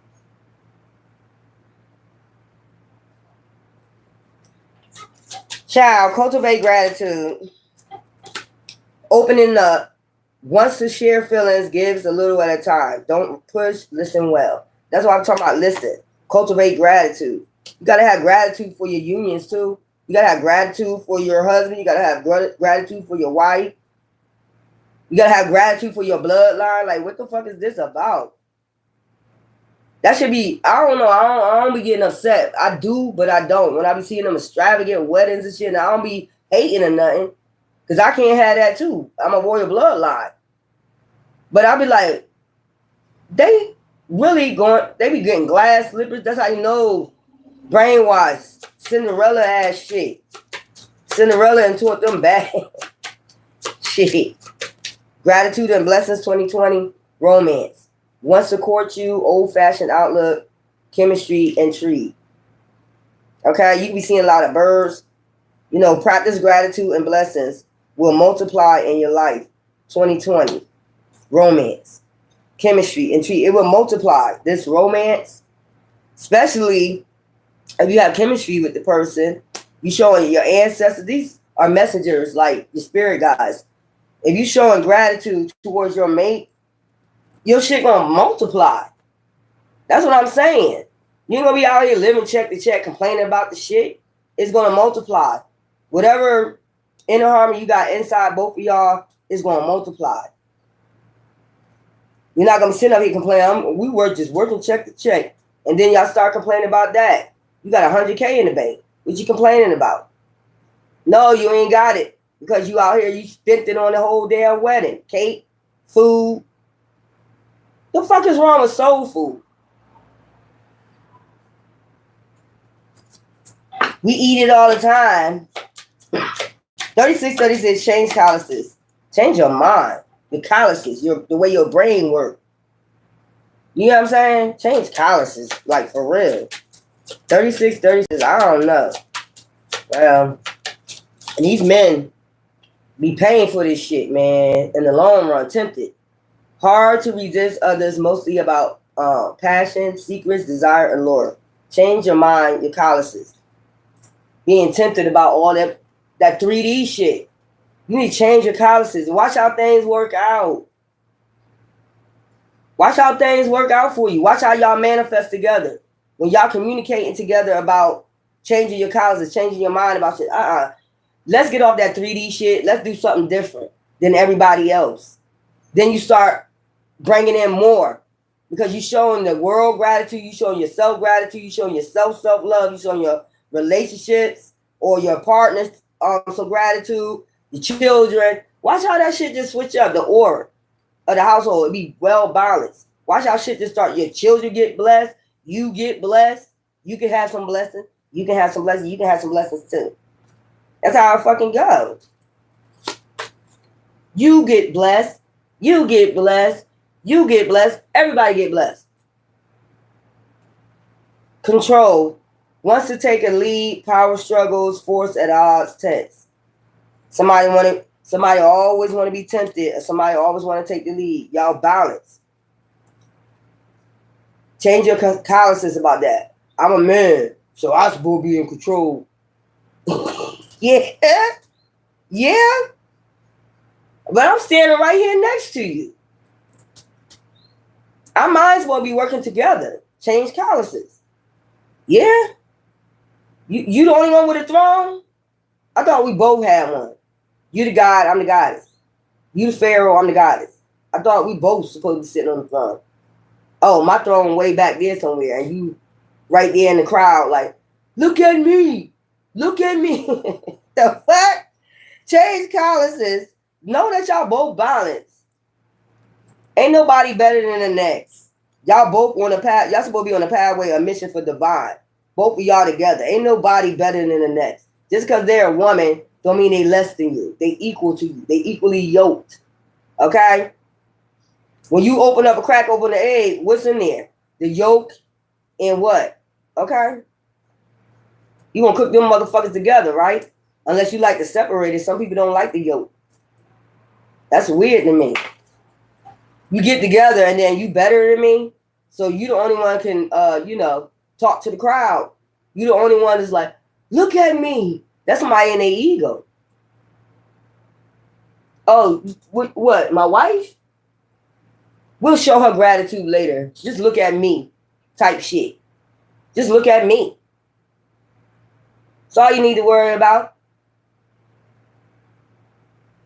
Child, cultivate gratitude. Opening up. Wants to share feelings, gives a little at a time. Don't push, listen well. That's what I'm talking about. Listen. Cultivate gratitude. You got to have gratitude for your unions too. You got to have gratitude for your husband. You got to have gratitude for your wife. You got to have gratitude for your bloodline. Like, what the fuck is this about? That should be, I don't know. I don't be getting upset. I do, but I don't. When I be seeing them extravagant weddings and shit, and I don't be hating or nothing. Because I can't have that too. I'm a royal bloodline. But I'll be like, they really they be getting glass slippers. That's how you know brainwashed. Cinderella ass shit. Cinderella and taught them bad shit. Gratitude and blessings 2020. Romance. Wants to court you. Old fashioned outlook. Chemistry. Intrigue. Okay, you can be seeing a lot of birds. You know, practice gratitude and blessings will multiply in your life. 2020. Romance. Chemistry. Intrigue. It will multiply. This romance, especially if you have chemistry with the person, you showing your ancestors. These are messengers, like your spirit guides. If you showing gratitude towards your mate, your shit gonna multiply. That's what I'm saying. You ain't gonna be out here living check to check, complaining about the shit. It's gonna multiply. Whatever inner harmony you got inside both of y'all is gonna multiply. You're not gonna sit up here complaining. We were just working check to check, and then y'all start complaining about that. You got 100K in the bank. What you complaining about? No, you ain't got it because you out here. You spent it on the whole damn wedding, cake, food. The fuck is wrong with soul food? We eat it all the time. 3636, change calluses. Change your mind. Your calluses, the way your brain works. You know what I'm saying? Change calluses, like for real. 3636, I don't know. And these men be paying for this shit, man. In the long run, tempted. Hard to resist others, mostly about passion, secrets, desire, and lure. Change your mind, your calluses. Being tempted about all that 3D shit. You need to change your calluses. Watch how things work out. Watch how things work out for you. Watch how y'all manifest together. When y'all communicating together about changing your calluses, changing your mind about shit. Let's get off that 3D shit. Let's do something different than everybody else. Then you start bringing in more. Because you're showing the world gratitude. You're showing yourself gratitude. You're showing yourself self-love. You're showing your relationships or your partners some gratitude. Your children. Watch how that shit just switch up. The aura of the household. It be well balanced. Watch how shit just start. Your children get blessed. You get blessed. You can have some blessings. You can have some blessings. You can have some blessings too. That's how it fucking goes. You get blessed. You get blessed. You get blessed. Everybody get blessed. Control. Wants to take a lead. Power struggles. Force at odds. Tense. Somebody always want to be tempted. Somebody always want to take the lead. Y'all balance. Change your calluses about that. I'm a man, so I'm supposed to be in control. Yeah. Yeah. But I'm standing right here next to you. I might as well be working together. Change calluses. Yeah. You the only one with a throne? I thought we both had one. You the god, I'm the goddess. You the pharaoh, I'm the goddess. I thought we both supposed to be sitting on the throne. Oh, my throne way back there somewhere, and you right there in the crowd like, look at me. Look at me. The fuck? Change calluses. Know that y'all both balanced. Ain't nobody better than the next. Y'all both on a path. Y'all supposed to be on a pathway, a mission for divine. Both of y'all together. Ain't nobody better than the next. Just because they're a woman don't mean they less than you. They equal to you. They equally yoked. Okay? When you open up a crack, open the egg, what's in there? The yolk in what? Okay? You gonna cook them motherfuckers together, right? Unless you like to separate it. Some people don't like the yolk. That's weird to me. You get together and then you better than me, so you the only one can talk to the crowd. You the only one that's like, look at me. That's somebody in their ego. Oh, what? My wife? We'll show her gratitude later. Just look at me type shit. Just look at me. That's all you need to worry about.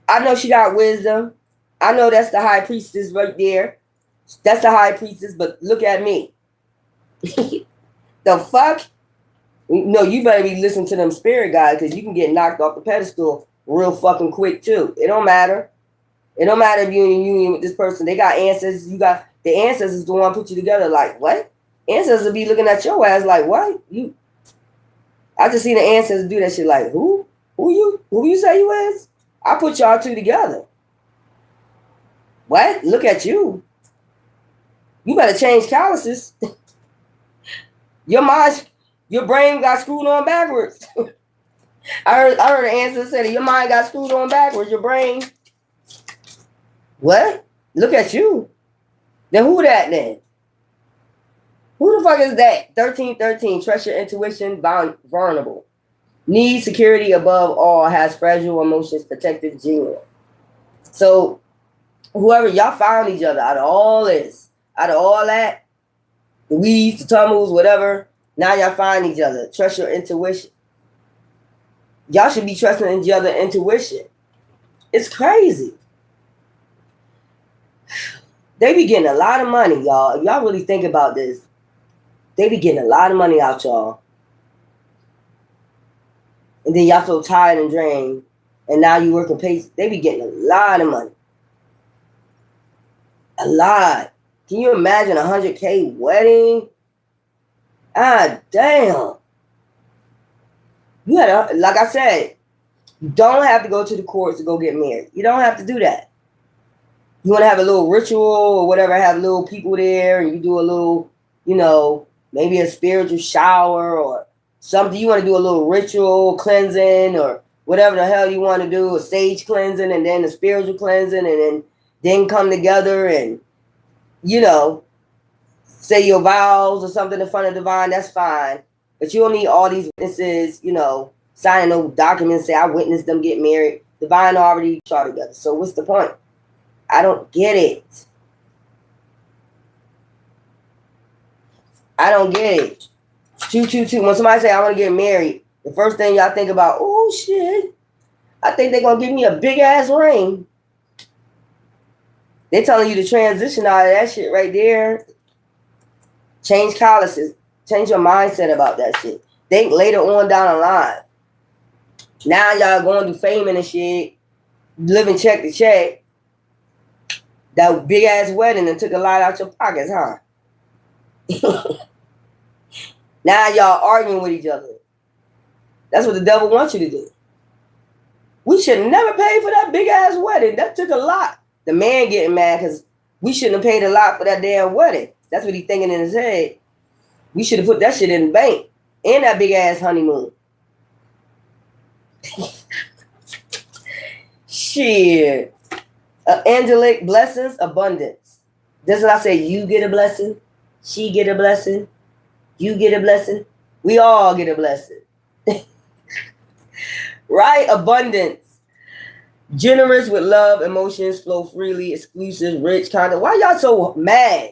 I know she got wisdom. I know that's the high priestess right there. That's the high priestess, but look at me. The fuck? No, you better be listening to them spirit guides because you can get knocked off the pedestal real fucking quick too. It don't matter. It don't matter if you're in union with this person. They got ancestors. You got the ancestors the one put you together. Like what? Ancestors be looking at your ass like what? I just seen the ancestors do that shit. Like who? Who you say you is? I put y'all two together. What? Look at you. You better change calluses. Your brain got screwed on backwards. I heard an ancestor say that your mind got screwed on backwards. Your brain. What? Look at you. Then who that then? Who the fuck is that? 1313. Trust your intuition. Vulnerable. Need security above all. Has fragile emotions. Protected genuine. So whoever y'all found each other out of all this, out of all that, the weeds, the tumbles, whatever. Now y'all find each other. Trust your intuition. Y'all should be trusting each other intuition. It's crazy. They be getting a lot of money, y'all. If y'all really think about this, they be getting a lot of money out y'all. And then y'all feel tired and drained. And now you working pace. They be getting a lot of money. A lot. Can you imagine 100K wedding? Ah, damn. You had like I said, you don't have to go to the courts to go get married. You don't have to do that. You want to have a little ritual or whatever, have little people there, and you do a little, maybe a spiritual shower or something. You want to do a little ritual cleansing or whatever the hell you want to do, a sage cleansing and then a spiritual cleansing, and then come together and, say your vows or something in front of divine. That's fine. But you don't need all these witnesses, signing no documents, say I witnessed them get married. Divine already shot together. So what's the point? I don't get it. I don't get it. 222. When somebody say I want to get married, the first thing y'all think about, oh shit, I think they're gonna give me a big ass ring. They're telling you to transition out of that shit right there. Change calluses. Change your mindset about that shit. Think later on down the line. Now y'all going through faming and shit, living check to check. That big ass wedding and took a lot out your pockets, huh? Now y'all arguing with each other. That's what the devil wants you to do. We should never pay for that big ass wedding. That took a lot. The man getting mad because we shouldn't have paid a lot for that damn wedding. That's what he's thinking in his head. We should have put that shit in the bank and that big ass honeymoon. Shit. Angelic blessings, abundance. Doesn't I say you get a blessing? She get a blessing? You get a blessing? We all get a blessing. Right? Abundance. Generous with love, emotions, flow freely, exclusive, rich, content. Why y'all so mad?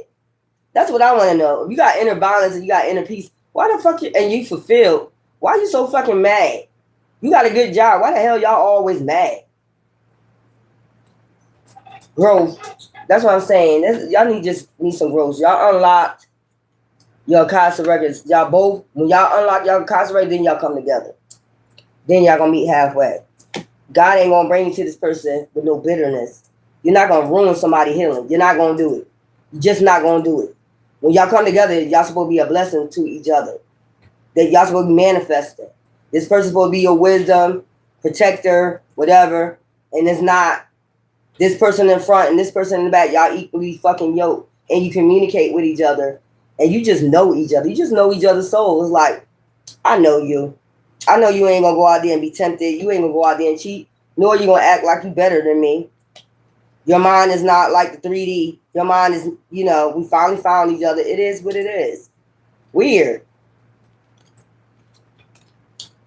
That's what I want to know. If you got inner balance and you got inner peace, why the fuck and you fulfilled, why you so fucking mad? You got a good job. Why the hell y'all always mad? Growth. That's what I'm saying. Y'all just need some growth. Y'all unlocked your Casa records. Y'all both, when y'all unlock your Casa records, then y'all come together. Then y'all gonna meet halfway. God ain't gonna bring you to this person with no bitterness. You're not gonna ruin somebody's healing. You're not gonna do it. You're just not gonna do it. When y'all come together, y'all supposed to be a blessing to each other. That y'all supposed to be manifesting. This person's supposed to be your wisdom, protector, whatever. And it's not this person in front and this person in the back. Y'all equally fucking yoked. And you communicate with each other. And you just know each other. You just know each other's souls. Like, I know you. I know you ain't gonna go out there and be tempted. You ain't gonna go out there and cheat. Nor you gonna act like you better than me. Your mind is not like the 3D. Your mind is, we finally found each other. It is what it is. Weird.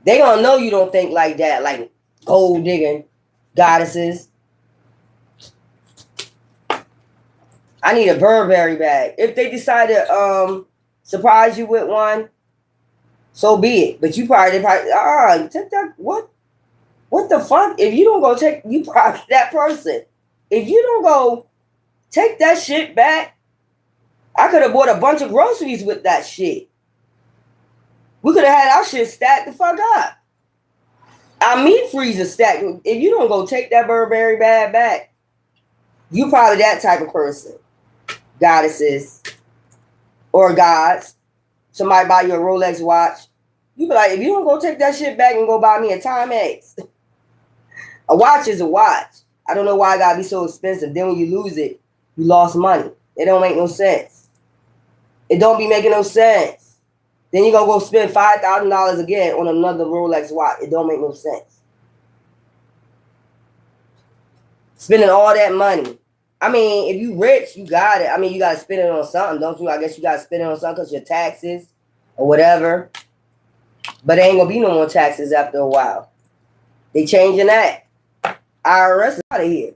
They gonna know you don't think like that, like gold digging goddesses. I need a Burberry bag. If they decide to surprise you with one, so be it. But you probably take that. What the fuck? If you don't go take, you probably that person. If you don't go take that shit back, I could have bought a bunch of groceries with that shit. We could have had our shit stacked the fuck up. Our meat freezer stacked. If you don't go take that Burberry bag back, you probably that type of person. Goddesses or gods. Somebody buy you a Rolex watch. You be like, if you don't go take that shit back and go buy me a Timex. A watch is a watch. I don't know why it gotta be so expensive. Then when you lose it, you lost money. It don't make no sense. It don't be making no sense. Then you gonna go spend $5,000 again on another Rolex watch. It don't make no sense. Spending all that money. I mean, if you rich, you got it. I mean, you gotta spend it on something, don't you? I guess you gotta spend it on something because your taxes or whatever. But there ain't gonna be no more taxes after a while. They changing that. IRS is out of here.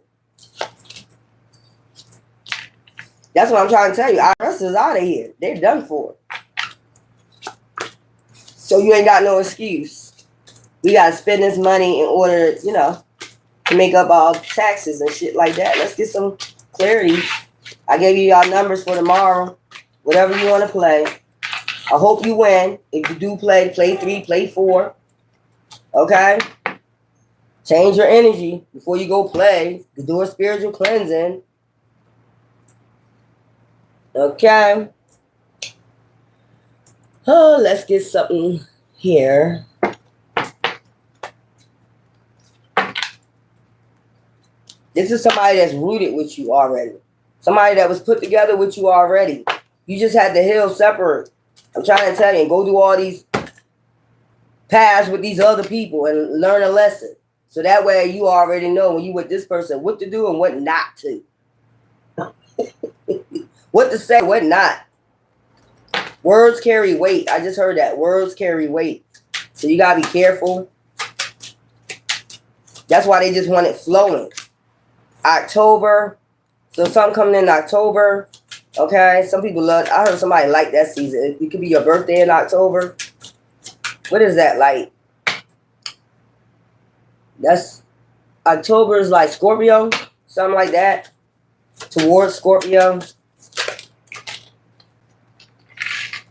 That's what I'm trying to tell you. IRS is out of here. They're done for. So you ain't got no excuse. We gotta spend this money in order, to make up our taxes and shit like that. Let's get some clarity. I gave you y'all numbers for tomorrow. Whatever you want to play. I hope you win. If you do play 3, play 4. Okay? Change your energy before you go play. Do a spiritual cleansing. Okay? Oh, let's get something here. This is somebody that's rooted with you already. Somebody that was put together with you already. You just had to heal separate. I'm trying to tell you, go do all these paths with these other people and learn a lesson. So that way you already know when you with this person what to do and what not to. What to say, what not. Words carry weight. I just heard that. Words carry weight. So you got to be careful. That's why they just want it flowing. October. So something coming in October. Okay. Some people love. I heard somebody like that season. It could be your birthday in October. What is that like? That's October is like Scorpio. Something like that. Towards Scorpio.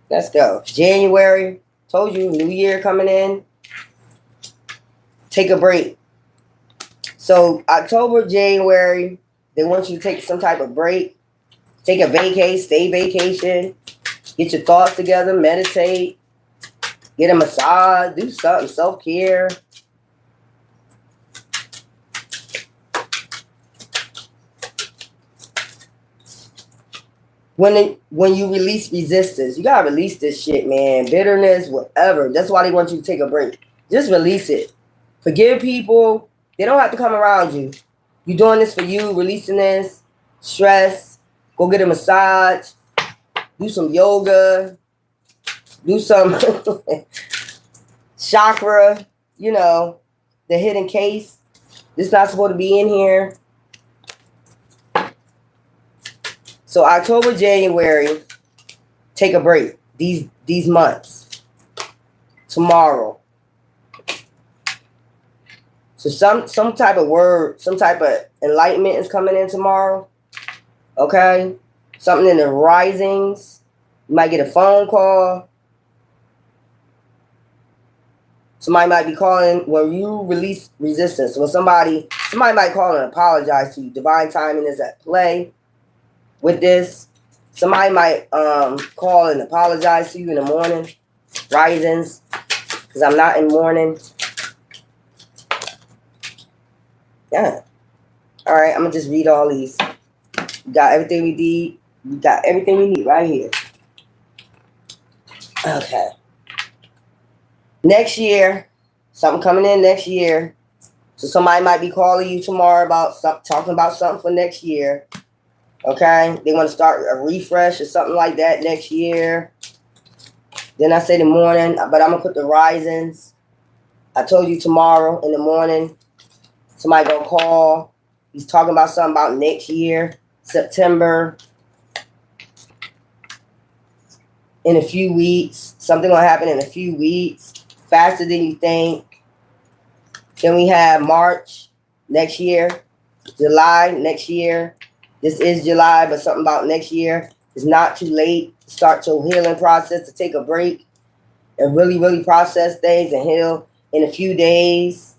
Let's go. January. Told you. New Year coming in. Take a break. So October, January, they want you to take some type of break. Take a vacation, stay vacation. Get your thoughts together, meditate. Get a massage, do something, self-care. When you release resistance, you gotta release this shit, man. Bitterness, whatever. That's why they want you to take a break. Just release it. Forgive people. They don't have to come around you. You're doing this for you, releasing this stress. Go get a massage. Do some yoga. Do some chakra, the hidden case. This is not supposed to be in here. So October, January, take a break. These months. Tomorrow. So some type of word, some type of enlightenment is coming in tomorrow. Okay? Something in the risings. You might get a phone call. Somebody might be calling when you release resistance. When somebody might call and apologize to you. Divine timing is at play with this. Somebody might call and apologize to you in the morning. Risings. Because I'm not in morning. Yeah. All right, I'm going to just read all these. We got everything we need. We got everything we need right here. Okay. Next year, something coming in next year. So somebody might be calling you tomorrow about talking about something for next year. Okay, they want to start a refresh or something like that next year. Then I say the morning, but I'm gonna put the risings. I told you tomorrow in the morning, somebody gonna call. He's talking about something about next year, September, in a few weeks. Something gonna happen in a few weeks, faster than you think. Then we have March next year, July next year. This is July, but something about next year. It's not too late to start your healing process, to take a break and really, really process things and heal in a few days.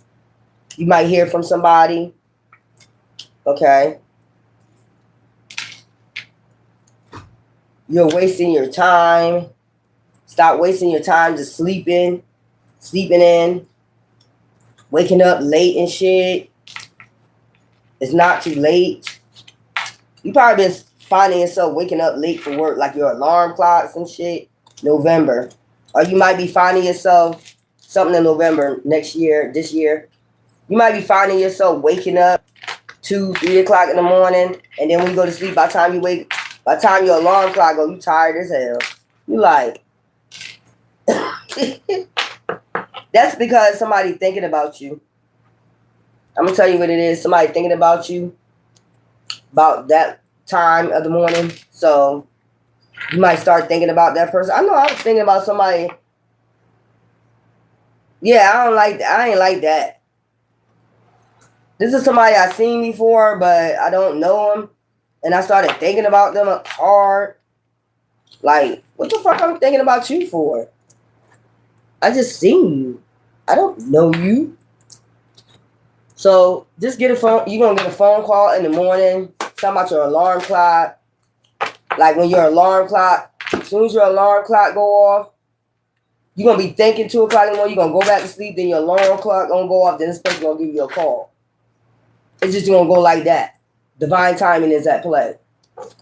You might hear from somebody. Okay. You're wasting your time. Stop wasting your time just sleeping in, waking up late and shit. It's not too late. You probably been finding yourself waking up late for work, like your alarm clocks and shit. November. Or you might be finding yourself something in November next year, this year. You might be finding yourself waking up 2, 3 o'clock in the morning, and then when you go to sleep, by the time you wake, by the time your alarm clock go, you tired as hell. You like, that's because somebody thinking about you. I'm gonna tell you what it is. Somebody thinking about you about that time of the morning. So you might start thinking about that person. I know I was thinking about somebody. Yeah, I don't like that. I ain't like that. This is somebody I seen before, but I don't know them. And I started thinking about them hard. Like, what the fuck I'm thinking about you for? I just seen you. I don't know you. So just get a phone. You're going to get a phone call in the morning. Talking about your alarm clock. Like when your alarm clock, as soon as your alarm clock go off, you're going to be thinking 2 o'clock in the morning. You're going to go back to sleep. Then your alarm clock going to go off. Then this person going to give you a call. It's just going to go like that. Divine timing is at play.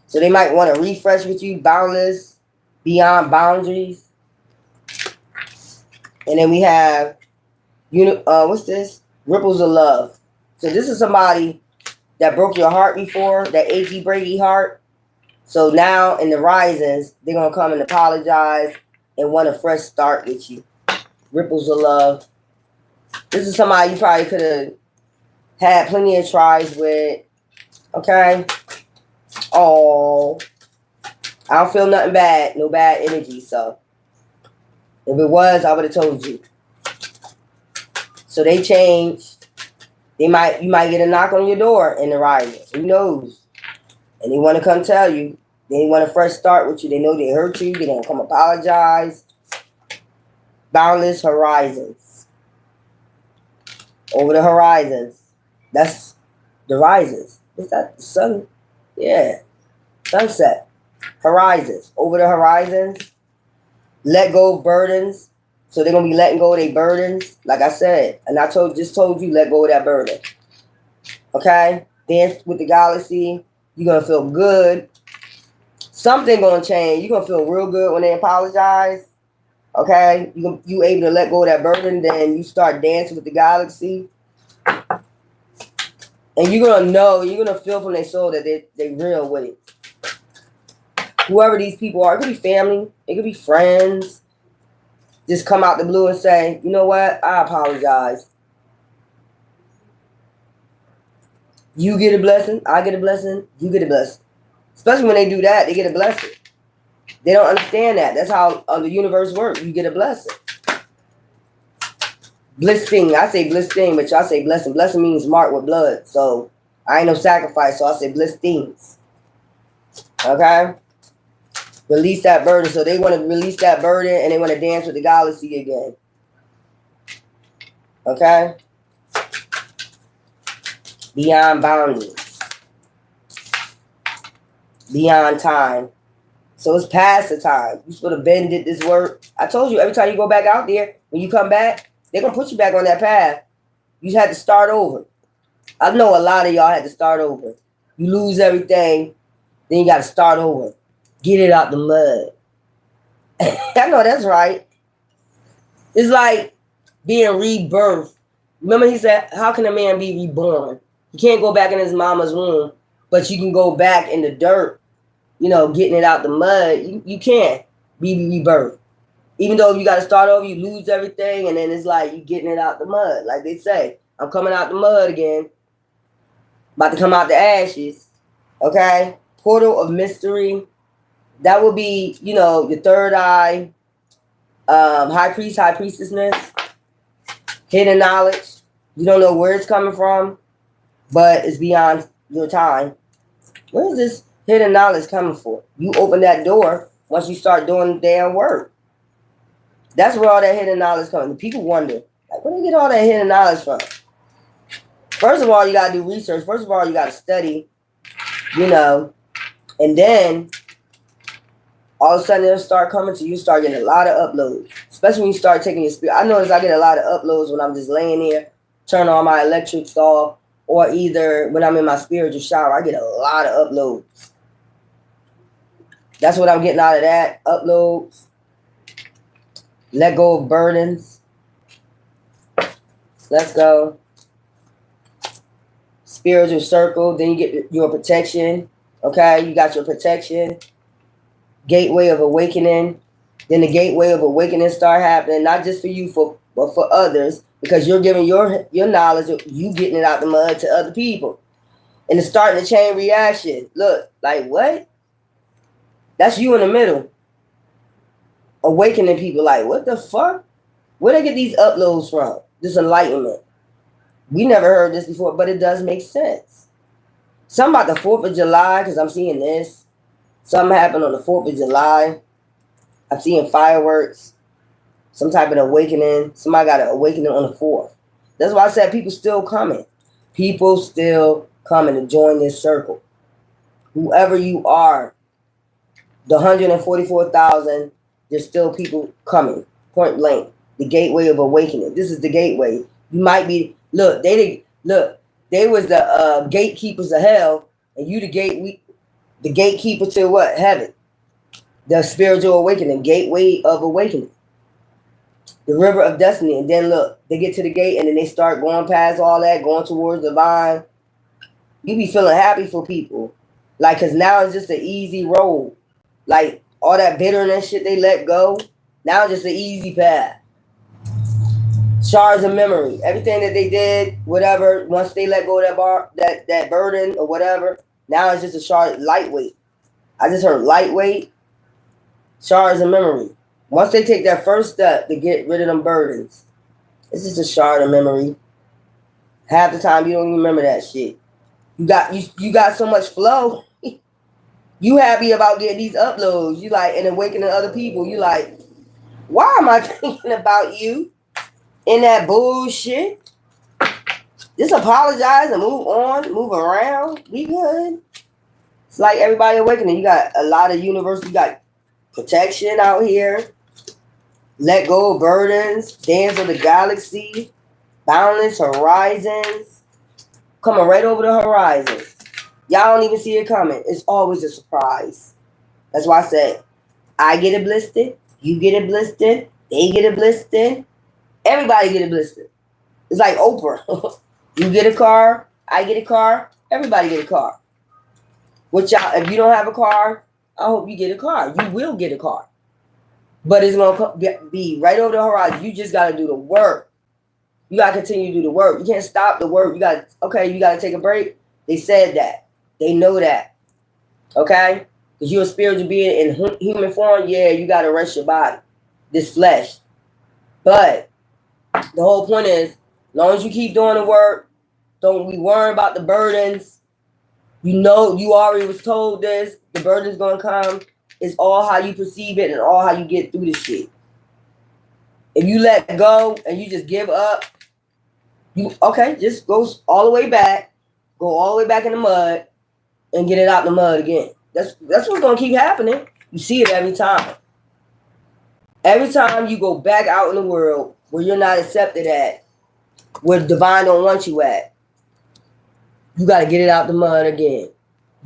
So they might want to refresh with you. Boundless. Beyond boundaries. And then we have, what's this? Ripples of love. So this is somebody that broke your heart before, that achy, breaky heart. So now in the risings, they're going to come and apologize and want a fresh start with you. Ripples of love. This is somebody you probably could have had plenty of tries with. Okay? Oh, I don't feel nothing bad. No bad energy. So if it was, I would have told you. So they changed. You might get a knock on your door in the rising. Who knows? And they want to come tell you. They want a fresh start with you. They know they hurt you. They're going to come apologize. Boundless horizons. Over the horizons. That's the risings. Is that the sun? Yeah. Sunset. Horizons. Over the horizons. Let go of burdens. So they're going to be letting go of their burdens. Like I said. And I just told you, let go of that burden. Okay? Dance with the galaxy. You're going to feel good. Something going to change. You're going to feel real good when they apologize. Okay? You able to let go of that burden. Then you start dancing with the galaxy. And you're going to know, you're going to feel from their soul that they real with it. Whoever these people are, it could be family, it could be friends. Just come out the blue and say, you know what? I apologize. You get a blessing, I get a blessing, you get a blessing. Especially when they do that, they get a blessing. They don't understand that. That's how the universe works. You get a blessing. Blisting. I say blisting, but y'all say blessing. Blessing means marked with blood. So I ain't no sacrifice. So I say blistings. Okay? Release that burden. So they want to release that burden and they want to dance with the galaxy again. Okay? Beyond boundaries. Beyond time. So it's past the time. You supposed to been did this work. I told you, every time you go back out there, when you come back, they're going to put you back on that path. You had to start over. I know a lot of y'all had to start over. You lose everything, then you got to start over. Get it out the mud. I know that's right. It's like being rebirthed. Remember he said, how can a man be reborn? He can't go back in his mama's womb, but you can go back in the dirt, getting it out the mud. You can't be rebirthed. Even though you got to start over, you lose everything, and then it's like you getting it out the mud. Like they say, I'm coming out the mud again, about to come out the ashes. Okay? Portal of mystery. That would be, your third eye, high priest, high priestessness, hidden knowledge. You don't know where it's coming from, but it's beyond your time. Where is this hidden knowledge coming for? You open that door once you start doing the damn work. That's where all that hidden knowledge comes. People wonder, like, where do they get all that hidden knowledge from? First of all, you got to do research. First of all, you got to study, and then all of a sudden it'll start coming to you. Start getting a lot of uploads, especially when you start taking your spirit. I notice I get a lot of uploads when I'm just laying here, turn on my electrics off, or either when I'm in my spiritual shower. I get a lot of uploads. That's what I'm getting out of that. Uploads. Let go of burdens. Let's go. Spiritual circle. Then you get your protection. Okay, you got your protection. Gateway of awakening. Then the gateway of awakening start happening, not just for you, but for others, because you're giving your knowledge, you getting it out the mud to other people. And it's starting to chain reaction. Look, like what? That's you in the middle. Awakening people, like, what the fuck? Where they get these uploads from? This enlightenment. We never heard this before, but it does make sense. Something about the 4th of July, because I'm seeing this. Something happened on the 4th of July. I'm seeing fireworks. Some type of awakening. Somebody got an awakening on the 4th. That's why I said people still coming. People still coming to join this circle. Whoever you are, the 144,000, there's still people coming. Point blank. The gateway of awakening. This is the gateway. You might be, look, they was the gatekeepers of hell, and you the gatekeeper to what? Heaven. The spiritual awakening, gateway of awakening. The river of destiny. And then look, they get to the gate and then they start going past all that, going towards the vine. You be feeling happy for people. Like, because now it's just an easy road. Like, all that bitterness shit they let go, now it's just an easy path. Shards of memory. Everything that they did, whatever, once they let go of that burden or whatever, now it's just a shard, lightweight. I just heard lightweight, shards of memory. Once they take that first step to get rid of them burdens, it's just a shard of memory. Half the time you don't even remember that shit. You got so much flow. You happy about getting these uploads. You like, and awakening other people. You like, why am I thinking about you in that bullshit? Just apologize and move on, move around. We good. It's like everybody awakening. You got a lot of universe. You got protection out here. Let go of burdens. Dance of the galaxy. Boundless horizons. Coming right over the horizons. Y'all don't even see it coming. It's always a surprise. That's why I said, I get it blistered. You get it blistered. They get it blistered. Everybody get it blistered. It's like Oprah. You get a car. I get a car. Everybody get a car. Which y'all, if you don't have a car, I hope you get a car. You will get a car. But it's going to be right over the horizon. You just got to do the work. You got to continue to do the work. You can't stop the work. You got to take a break. They said that. They know that. Okay? Because you're a spiritual being in human form. Yeah, you got to rest your body. This flesh. But the whole point is, as long as you keep doing the work, don't be worrying about the burdens. You know, you already was told this. The burden's going to come. It's all how you perceive it and all how you get through the shit. If you let go and you just give up, just go all the way back. Go all the way back in the mud and get it out the mud again. That's what's going to keep happening. You see it every time. Every time you go back out in the world where you're not accepted at, where divine don't want you at, you got to get it out the mud again.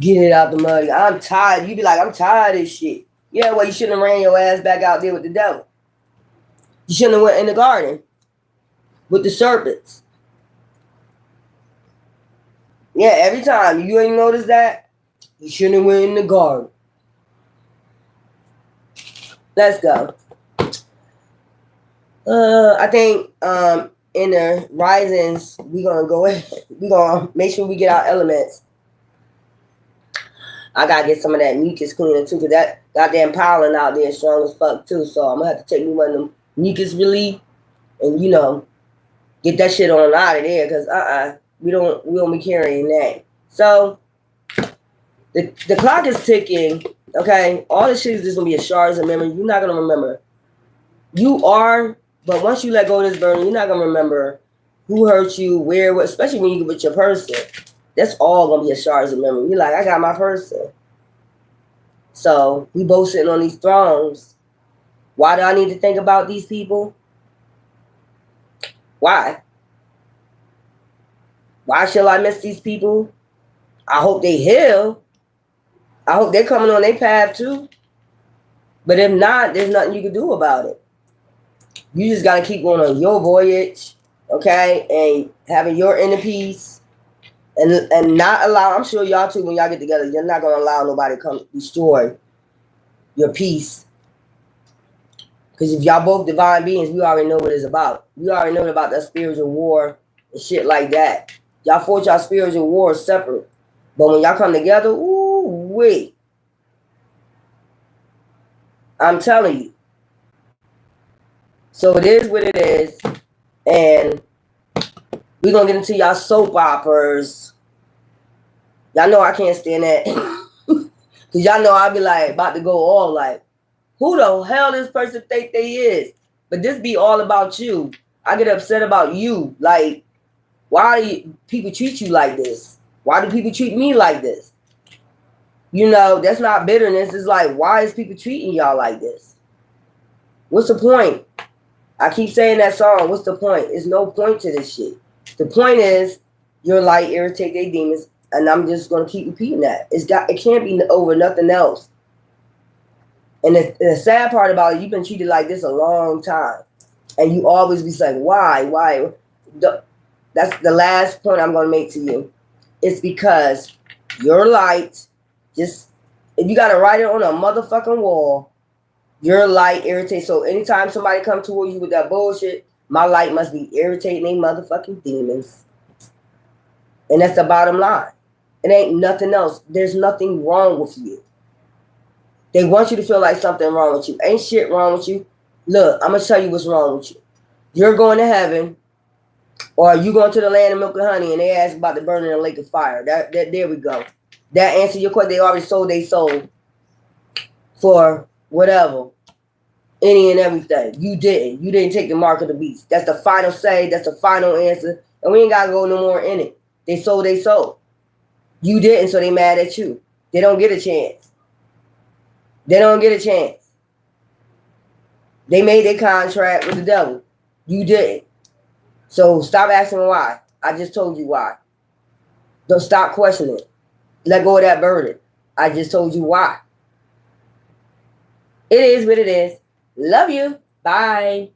Get it out the mud again. I'm tired. You be like, I'm tired of this shit. Yeah, well, you shouldn't have ran your ass back out there with the devil. You shouldn't have went in the garden with the serpents. Yeah, every time. You ain't noticed that? You shouldn't have went in the garden. Let's go. I think in the risings, we're gonna go in. We're gonna make sure we get our elements. I gotta get some of that mucus cleaner too, cause that goddamn pollen out there is strong as fuck too. So I'm gonna have to take me one of them mucus relief and get that shit on out of there, cause we don't be carrying that. So the clock is ticking. Okay, all this shit is just gonna be a shards of memory. You're not gonna remember. You are, but once you let go of this burden, you're not gonna remember who hurt you, where, what, especially when you get with your person. That's all gonna be a shards of memory. You're like, I got my person. So we both sitting on these thrones. Why do I need to think about these people? Why? Why shall I miss these people? I hope they heal. I hope they're coming on their path too. But if not, there's nothing you can do about it. You just got to keep going on your voyage, okay? And having your inner peace. And not allow, I'm sure y'all too, when y'all get together, you're not going to allow nobody to come destroy your peace. Because if y'all both divine beings, we already know what it's about. We already know about that spiritual war and shit like that. Y'all fought y'all spiritual war separate. But when y'all come together, ooh, wait. I'm telling you. So it is what it is. And we're going to get into y'all soap operas. Y'all know I can't stand that. Because y'all know I'll be like, about to go all like, who the hell this person think they is? But this be all about you. I get upset about you. Like, why do people treat you like this? Why do people treat me like this? That's not bitterness. It's like, why is people treating y'all like this? What's the point? I keep saying that song. What's the point? There's no point to this shit. The point is, your light irritate their demons, and I'm just gonna keep repeating that. It can't be over nothing else. And the sad part about it, you've been treated like this a long time, and you always be saying, why? That's the last point I'm gonna make to you. It's because your light, if you gotta write it on a motherfucking wall, your light irritates. So anytime somebody comes toward you with that bullshit, my light must be irritating they motherfucking demons. And that's the bottom line. It ain't nothing else. There's nothing wrong with you. They want you to feel like something wrong with you. Ain't shit wrong with you. Look, I'm going to tell you what's wrong with you. You're going to heaven, or you going to the land of milk and honey, and they ask about the burning in a lake of fire. There we go. That answer your question. They already sold their soul for whatever. Any and everything. You didn't. You didn't take the mark of the beast. That's the final say. That's the final answer. And we ain't got to go no more in it. They sold their soul. You didn't, so they mad at you. They don't get a chance. They don't get a chance. They made their contract with the devil. You didn't. So stop asking why. I just told you why. Don't stop questioning it. Let go of that burden. I just told you why. It is what it is. Love you. Bye.